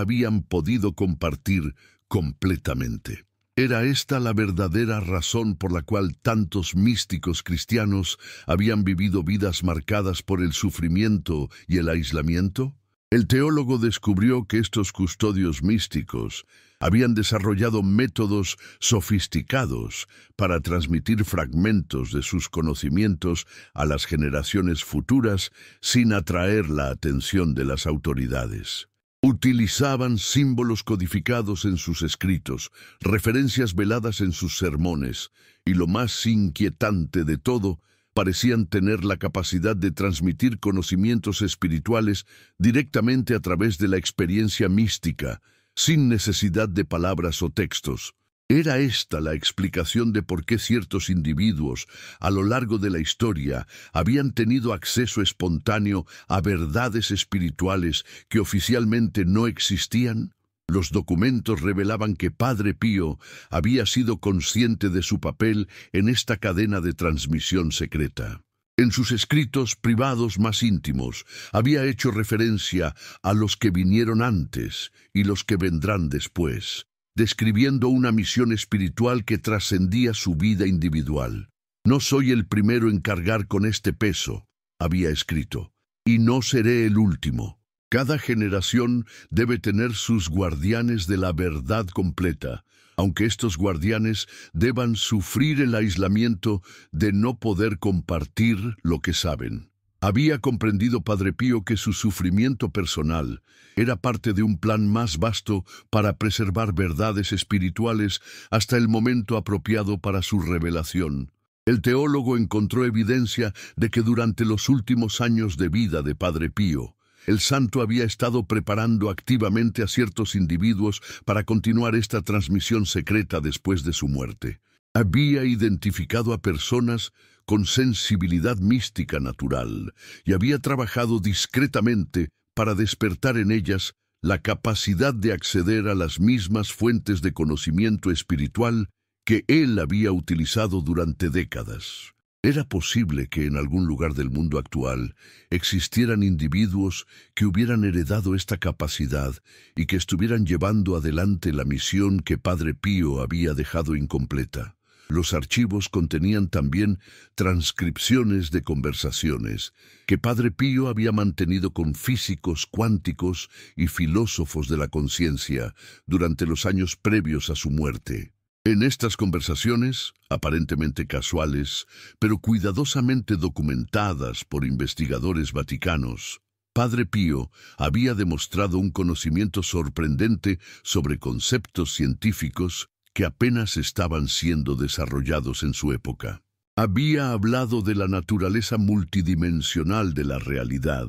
Speaker 1: habían podido compartir completamente. ¿Era esta la verdadera razón por la cual tantos místicos cristianos habían vivido vidas marcadas por el sufrimiento y el aislamiento? El teólogo descubrió que estos custodios místicos habían desarrollado métodos sofisticados para transmitir fragmentos de sus conocimientos a las generaciones futuras sin atraer la atención de las autoridades. Utilizaban símbolos codificados en sus escritos, referencias veladas en sus sermones, y lo más inquietante de todo, parecían tener la capacidad de transmitir conocimientos espirituales directamente a través de la experiencia mística, sin necesidad de palabras o textos. ¿Era esta la explicación de por qué ciertos individuos, a lo largo de la historia, habían tenido acceso espontáneo a verdades espirituales que oficialmente no existían? Los documentos revelaban que Padre Pío había sido consciente de su papel en esta cadena de transmisión secreta. En sus escritos privados más íntimos, había hecho referencia a los que vinieron antes y los que vendrán después, describiendo una misión espiritual que trascendía su vida individual. «No soy el primero en cargar con este peso», había escrito, «y no seré el último». Cada generación debe tener sus guardianes de la verdad completa, aunque estos guardianes deban sufrir el aislamiento de no poder compartir lo que saben. Había comprendido Padre Pío que su sufrimiento personal era parte de un plan más vasto para preservar verdades espirituales hasta el momento apropiado para su revelación. El teólogo encontró evidencia de que durante los últimos años de vida de Padre Pío, el santo había estado preparando activamente a ciertos individuos para continuar esta transmisión secreta después de su muerte. Había identificado a personas con sensibilidad mística natural y había trabajado discretamente para despertar en ellas la capacidad de acceder a las mismas fuentes de conocimiento espiritual que él había utilizado durante décadas. ¿Era posible que en algún lugar del mundo actual existieran individuos que hubieran heredado esta capacidad y que estuvieran llevando adelante la misión que Padre Pío había dejado incompleta? Los archivos contenían también transcripciones de conversaciones que Padre Pío había mantenido con físicos cuánticos y filósofos de la conciencia durante los años previos a su muerte. En estas conversaciones, aparentemente casuales, pero cuidadosamente documentadas por investigadores vaticanos, Padre Pío había demostrado un conocimiento sorprendente sobre conceptos científicos que apenas estaban siendo desarrollados en su época. Había hablado de la naturaleza multidimensional de la realidad,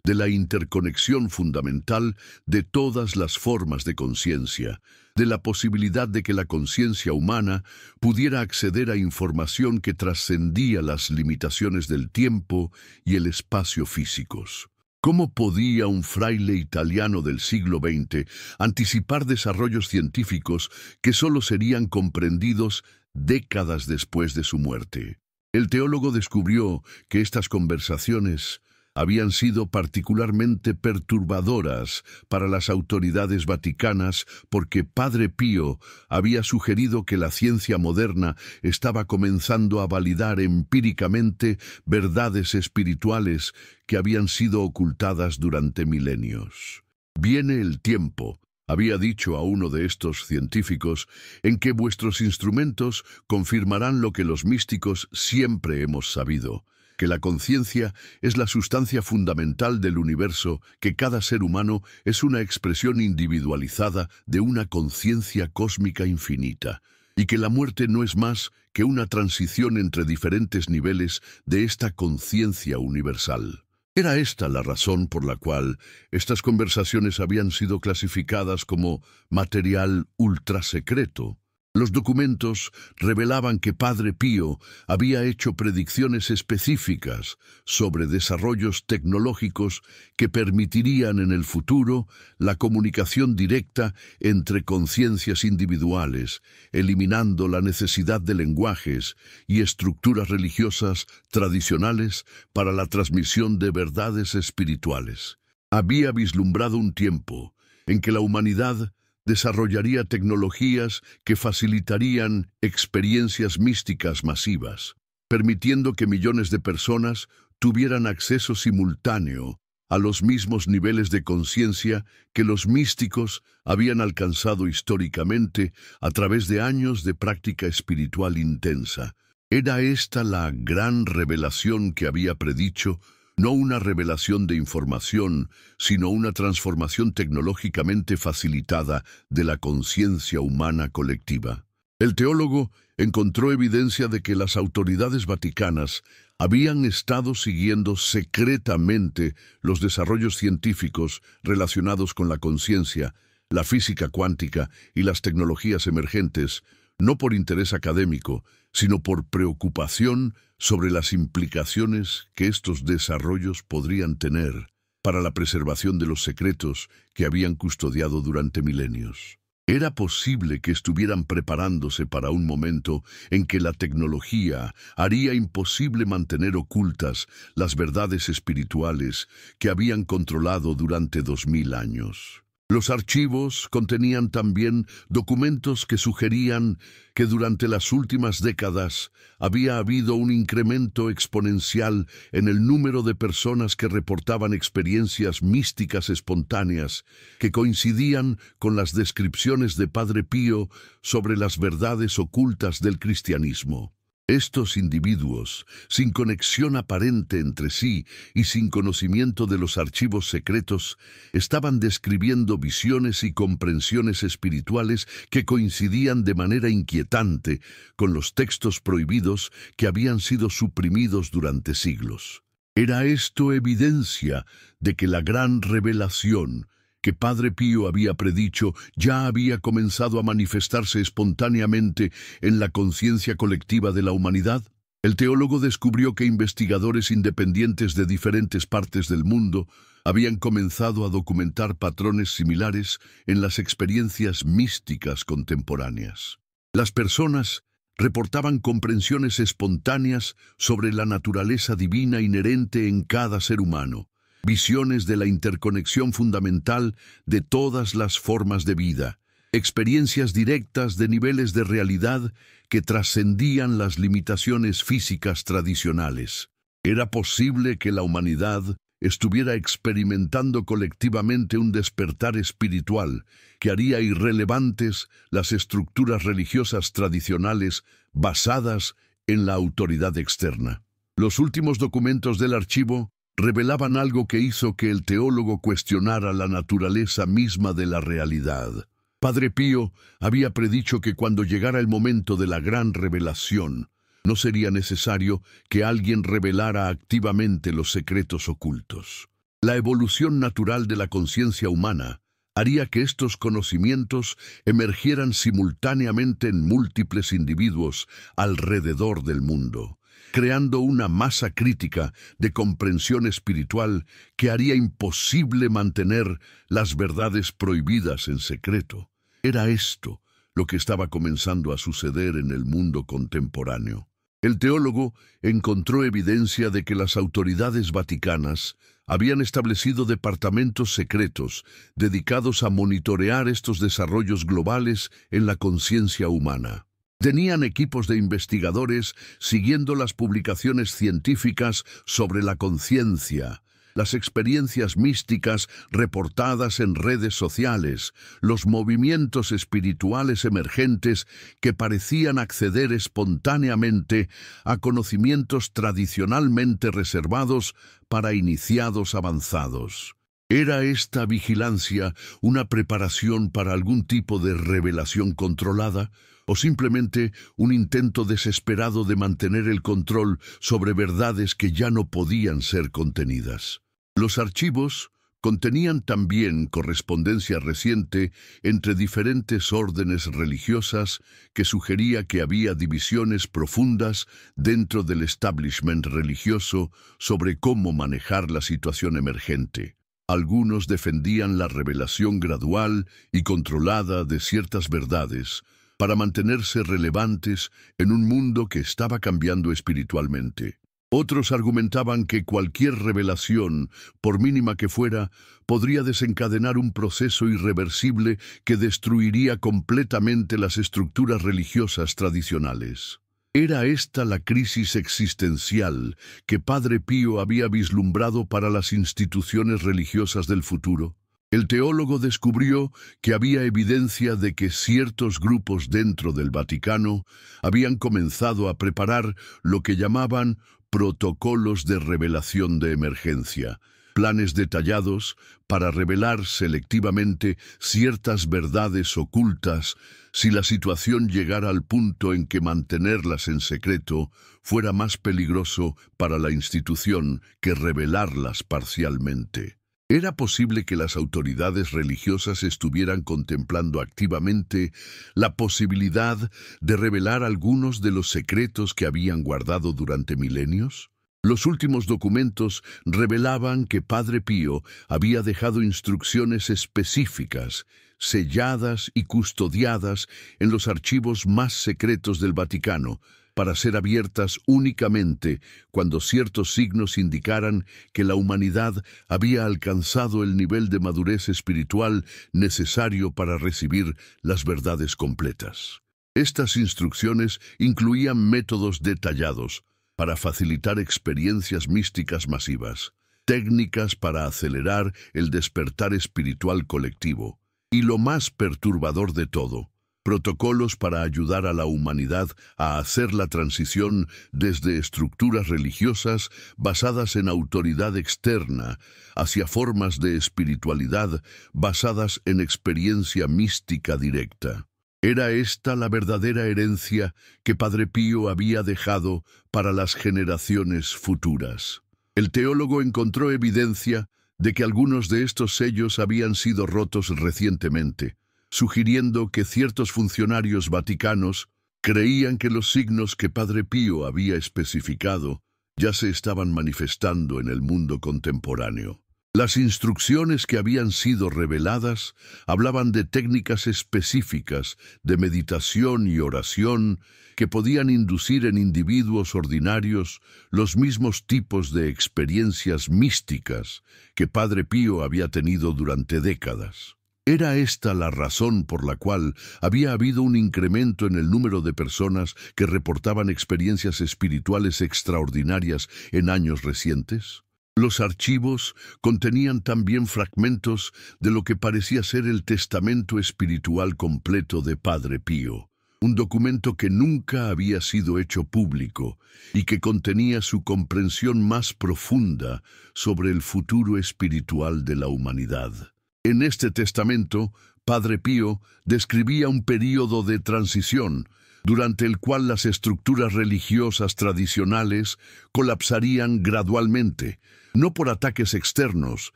Speaker 1: de la interconexión fundamental de todas las formas de conciencia, de la posibilidad de que la conciencia humana pudiera acceder a información que trascendía las limitaciones del tiempo y el espacio físicos. ¿Cómo podía un fraile italiano del siglo XX anticipar desarrollos científicos que solo serían comprendidos décadas después de su muerte? El teólogo descubrió que estas conversaciones habían sido particularmente perturbadoras para las autoridades vaticanas porque Padre Pío había sugerido que la ciencia moderna estaba comenzando a validar empíricamente verdades espirituales que habían sido ocultadas durante milenios. «Viene el tiempo», había dicho a uno de estos científicos, «en que vuestros instrumentos confirmarán lo que los místicos siempre hemos sabido, que la conciencia es la sustancia fundamental del universo, que cada ser humano es una expresión individualizada de una conciencia cósmica infinita, y que la muerte no es más que una transición entre diferentes niveles de esta conciencia universal». Era esta la razón por la cual estas conversaciones habían sido clasificadas como material ultrasecreto. Los documentos revelaban que Padre Pío había hecho predicciones específicas sobre desarrollos tecnológicos que permitirían en el futuro la comunicación directa entre conciencias individuales, eliminando la necesidad de lenguajes y estructuras religiosas tradicionales para la transmisión de verdades espirituales. Había vislumbrado un tiempo en que la humanidad desarrollaría tecnologías que facilitarían experiencias místicas masivas, permitiendo que millones de personas tuvieran acceso simultáneo a los mismos niveles de conciencia que los místicos habían alcanzado históricamente a través de años de práctica espiritual intensa. Era esta la gran revelación que había predicho, no una revelación de información, sino una transformación tecnológicamente facilitada de la conciencia humana colectiva. El teólogo encontró evidencia de que las autoridades vaticanas habían estado siguiendo secretamente los desarrollos científicos relacionados con la conciencia, la física cuántica y las tecnologías emergentes, no por interés académico, sino por preocupación sobre las implicaciones que estos desarrollos podrían tener para la preservación de los secretos que habían custodiado durante milenios. Era posible que estuvieran preparándose para un momento en que la tecnología haría imposible mantener ocultas las verdades espirituales que habían controlado durante 2000 años. Los archivos contenían también documentos que sugerían que durante las últimas décadas había habido un incremento exponencial en el número de personas que reportaban experiencias místicas espontáneas que coincidían con las descripciones de Padre Pío sobre las verdades ocultas del cristianismo. Estos individuos, sin conexión aparente entre sí y sin conocimiento de los archivos secretos, estaban describiendo visiones y comprensiones espirituales que coincidían de manera inquietante con los textos prohibidos que habían sido suprimidos durante siglos. Era esto evidencia de que la gran revelación que Padre Pío había predicho ya había comenzado a manifestarse espontáneamente en la conciencia colectiva de la humanidad. El teólogo descubrió que investigadores independientes de diferentes partes del mundo habían comenzado a documentar patrones similares en las experiencias místicas contemporáneas. Las personas reportaban comprensiones espontáneas sobre la naturaleza divina inherente en cada ser humano, visiones de la interconexión fundamental de todas las formas de vida, experiencias directas de niveles de realidad que trascendían las limitaciones físicas tradicionales. Era posible que la humanidad estuviera experimentando colectivamente un despertar espiritual que haría irrelevantes las estructuras religiosas tradicionales basadas en la autoridad externa. Los últimos documentos del archivo revelaban algo que hizo que el teólogo cuestionara la naturaleza misma de la realidad. Padre Pío había predicho que cuando llegara el momento de la gran revelación, no sería necesario que alguien revelara activamente los secretos ocultos. La evolución natural de la conciencia humana haría que estos conocimientos emergieran simultáneamente en múltiples individuos alrededor del mundo, creando una masa crítica de comprensión espiritual que haría imposible mantener las verdades prohibidas en secreto. Era esto lo que estaba comenzando a suceder en el mundo contemporáneo. El teólogo encontró evidencia de que las autoridades vaticanas habían establecido departamentos secretos dedicados a monitorear estos desarrollos globales en la conciencia humana. Tenían equipos de investigadores siguiendo las publicaciones científicas sobre la conciencia, las experiencias místicas reportadas en redes sociales, los movimientos espirituales emergentes que parecían acceder espontáneamente a conocimientos tradicionalmente reservados para iniciados avanzados. ¿Era esta vigilancia una preparación para algún tipo de revelación controlada? ¿O simplemente un intento desesperado de mantener el control sobre verdades que ya no podían ser contenidas? Los archivos contenían también correspondencia reciente entre diferentes órdenes religiosas que sugería que había divisiones profundas dentro del establishment religioso sobre cómo manejar la situación emergente. Algunos defendían la revelación gradual y controlada de ciertas verdades para mantenerse relevantes en un mundo que estaba cambiando espiritualmente. Otros argumentaban que cualquier revelación, por mínima que fuera, podría desencadenar un proceso irreversible que destruiría completamente las estructuras religiosas tradicionales. ¿Era esta la crisis existencial que Padre Pío había vislumbrado para las instituciones religiosas del futuro? El teólogo descubrió que había evidencia de que ciertos grupos dentro del Vaticano habían comenzado a preparar lo que llamaban protocolos de revelación de emergencia, planes detallados para revelar selectivamente ciertas verdades ocultas si la situación llegara al punto en que mantenerlas en secreto fuera más peligroso para la institución que revelarlas parcialmente. ¿Era posible que las autoridades religiosas estuvieran contemplando activamente la posibilidad de revelar algunos de los secretos que habían guardado durante milenios? Los últimos documentos revelaban que Padre Pío había dejado instrucciones específicas, selladas y custodiadas en los archivos más secretos del Vaticano, para ser abiertas únicamente cuando ciertos signos indicaran que la humanidad había alcanzado el nivel de madurez espiritual necesario para recibir las verdades completas. Estas instrucciones incluían métodos detallados para facilitar experiencias místicas masivas, técnicas para acelerar el despertar espiritual colectivo, y lo más perturbador de todo, protocolos para ayudar a la humanidad a hacer la transición desde estructuras religiosas basadas en autoridad externa hacia formas de espiritualidad basadas en experiencia mística directa. ¿Era esta la verdadera herencia que Padre Pío había dejado para las generaciones futuras? El teólogo encontró evidencia de que algunos de estos sellos habían sido rotos recientemente, sugiriendo que ciertos funcionarios vaticanos creían que los signos que Padre Pío había especificado ya se estaban manifestando en el mundo contemporáneo. Las instrucciones que habían sido reveladas hablaban de técnicas específicas de meditación y oración que podían inducir en individuos ordinarios los mismos tipos de experiencias místicas que Padre Pío había tenido durante décadas. Era esta la razón por la cual había habido un incremento en el número de personas que reportaban experiencias espirituales extraordinarias en años recientes. Los archivos contenían también fragmentos de lo que parecía ser el testamento espiritual completo de Padre Pío, un documento que nunca había sido hecho público y que contenía su comprensión más profunda sobre el futuro espiritual de la humanidad. En este testamento, Padre Pío describía un período de transición durante el cual las estructuras religiosas tradicionales colapsarían gradualmente, no por ataques externos,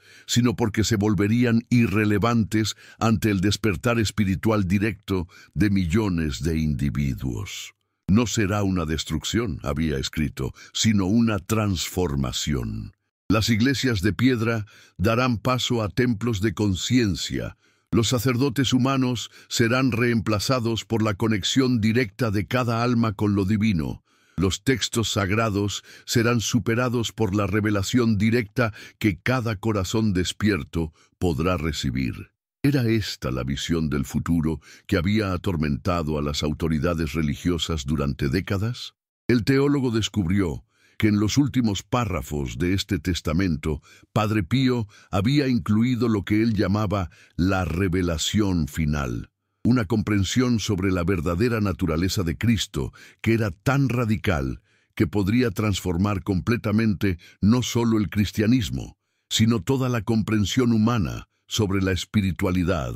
Speaker 1: sino porque se volverían irrelevantes ante el despertar espiritual directo de millones de individuos. No será una destrucción, había escrito, sino una transformación. Las iglesias de piedra darán paso a templos de conciencia. Los sacerdotes humanos serán reemplazados por la conexión directa de cada alma con lo divino. Los textos sagrados serán superados por la revelación directa que cada corazón despierto podrá recibir. ¿Era esta la visión del futuro que había atormentado a las autoridades religiosas durante décadas? El teólogo descubrió que en los últimos párrafos de este testamento, Padre Pío había incluido lo que él llamaba la revelación final, una comprensión sobre la verdadera naturaleza de Cristo que era tan radical que podría transformar completamente no solo el cristianismo, sino toda la comprensión humana sobre la espiritualidad.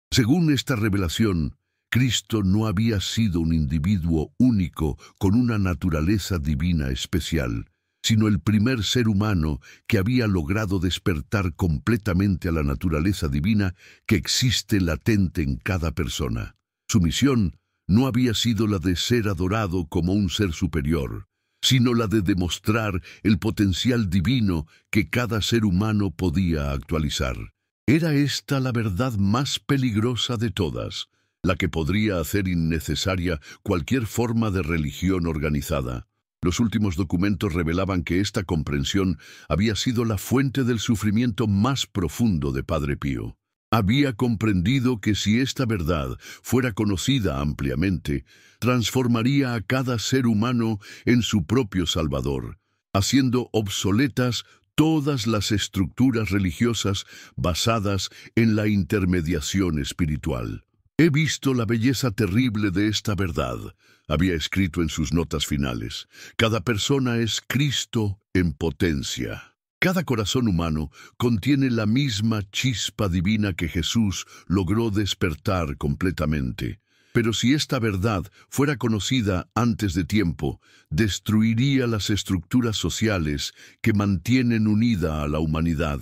Speaker 1: Según esta revelación, Cristo no había sido un individuo único con una naturaleza divina especial, sino el primer ser humano que había logrado despertar completamente a la naturaleza divina que existe latente en cada persona. Su misión no había sido la de ser adorado como un ser superior, sino la de demostrar el potencial divino que cada ser humano podía actualizar. Era esta la verdad más peligrosa de todas, la que podría hacer innecesaria cualquier forma de religión organizada. Los últimos documentos revelaban que esta comprensión había sido la fuente del sufrimiento más profundo de Padre Pío. Había comprendido que si esta verdad fuera conocida ampliamente, transformaría a cada ser humano en su propio Salvador, haciendo obsoletas todas las estructuras religiosas basadas en la intermediación espiritual. He visto la belleza terrible de esta verdad, había escrito en sus notas finales. Cada persona es Cristo en potencia. Cada corazón humano contiene la misma chispa divina que Jesús logró despertar completamente. Pero si esta verdad fuera conocida antes de tiempo, destruiría las estructuras sociales que mantienen unida a la humanidad,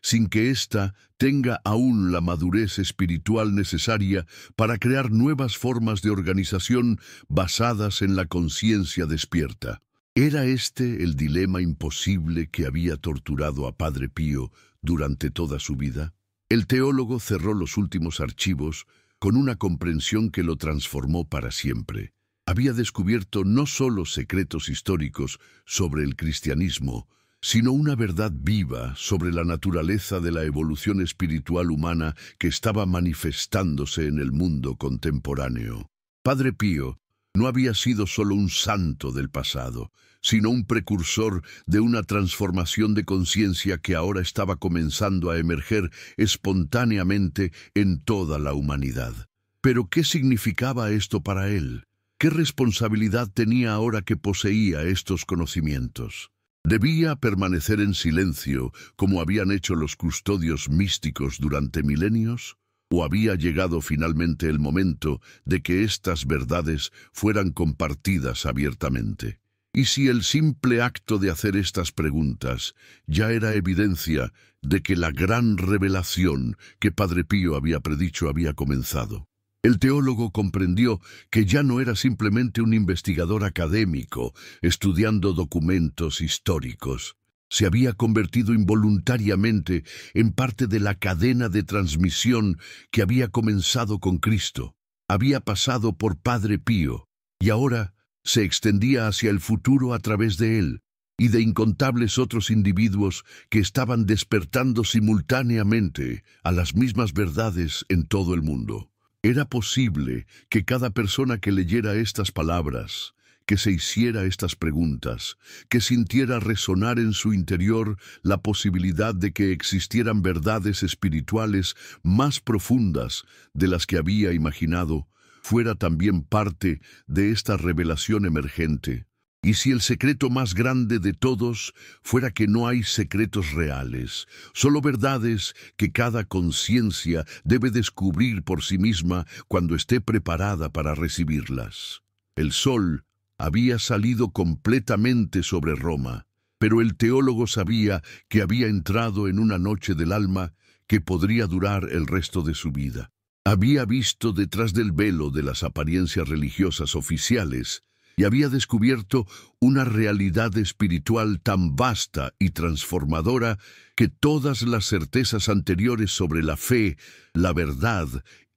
Speaker 1: sin que ésta tenga aún la madurez espiritual necesaria para crear nuevas formas de organización basadas en la conciencia despierta. ¿Era este el dilema imposible que había torturado a Padre Pío durante toda su vida? El teólogo cerró los últimos archivos con una comprensión que lo transformó para siempre. Había descubierto no solo secretos históricos sobre el cristianismo, sino una verdad viva sobre la naturaleza de la evolución espiritual humana que estaba manifestándose en el mundo contemporáneo. Padre Pío no había sido solo un santo del pasado, sino un precursor de una transformación de conciencia que ahora estaba comenzando a emerger espontáneamente en toda la humanidad. ¿Pero qué significaba esto para él? ¿Qué responsabilidad tenía ahora que poseía estos conocimientos? ¿Debía permanecer en silencio como habían hecho los custodios místicos durante milenios? ¿O había llegado finalmente el momento de que estas verdades fueran compartidas abiertamente? Y si el simple acto de hacer estas preguntas ya era evidencia de que la gran revelación que Padre Pío había predicho había comenzado. El teólogo comprendió que ya no era simplemente un investigador académico estudiando documentos históricos. Se había convertido involuntariamente en parte de la cadena de transmisión que había comenzado con Cristo. Había pasado por Padre Pío y ahora se extendía hacia el futuro a través de él. y de incontables otros individuos que estaban despertando simultáneamente a las mismas verdades en todo el mundo. Era posible que cada persona que leyera estas palabras, que se hiciera estas preguntas, que sintiera resonar en su interior la posibilidad de que existieran verdades espirituales más profundas de las que había imaginado, fuera también parte de esta revelación emergente. Y si el secreto más grande de todos fuera que no hay secretos reales, solo verdades que cada conciencia debe descubrir por sí misma cuando esté preparada para recibirlas. El sol había salido completamente sobre Roma, pero el teólogo sabía que había entrado en una noche del alma que podría durar el resto de su vida. Había visto detrás del velo de las apariencias religiosas oficiales y había descubierto una realidad espiritual tan vasta y transformadora que todas las certezas anteriores sobre la fe, la verdad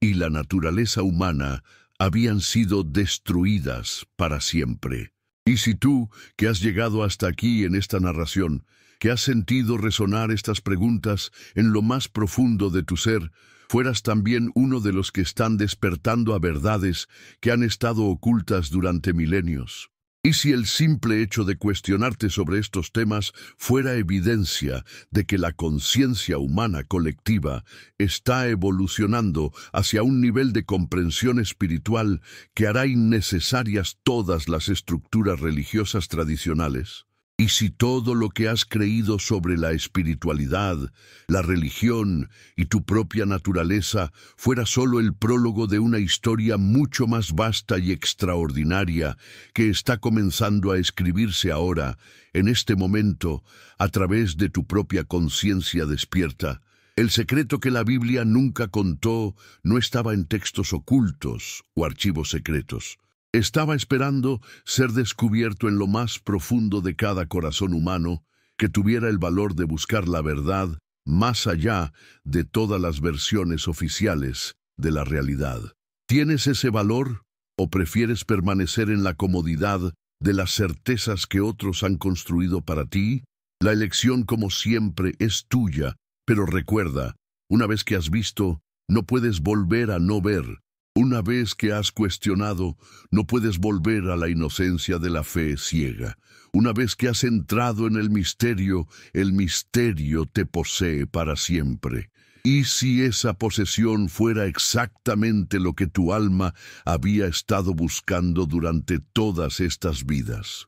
Speaker 1: y la naturaleza humana habían sido destruidas para siempre. Y si tú, que has llegado hasta aquí en esta narración, que has sentido resonar estas preguntas en lo más profundo de tu ser, fueras también uno de los que están despertando a verdades que han estado ocultas durante milenios. Y si el simple hecho de cuestionarte sobre estos temas fuera evidencia de que la conciencia humana colectiva está evolucionando hacia un nivel de comprensión espiritual que hará innecesarias todas las estructuras religiosas tradicionales. Y si todo lo que has creído sobre la espiritualidad, la religión y tu propia naturaleza fuera solo el prólogo de una historia mucho más vasta y extraordinaria que está comenzando a escribirse ahora, en este momento, a través de tu propia conciencia despierta, el secreto que la Biblia nunca contó no estaba en textos ocultos o archivos secretos. Estaba esperando ser descubierto en lo más profundo de cada corazón humano que tuviera el valor de buscar la verdad más allá de todas las versiones oficiales de la realidad. ¿Tienes ese valor o prefieres permanecer en la comodidad de las certezas que otros han construido para ti? La elección, como siempre, es tuya, pero recuerda, una vez que has visto, no puedes volver a no ver. Una vez que has cuestionado, no puedes volver a la inocencia de la fe ciega. Una vez que has entrado en el misterio te posee para siempre. ¿Y si esa posesión fuera exactamente lo que tu alma había estado buscando durante todas estas vidas?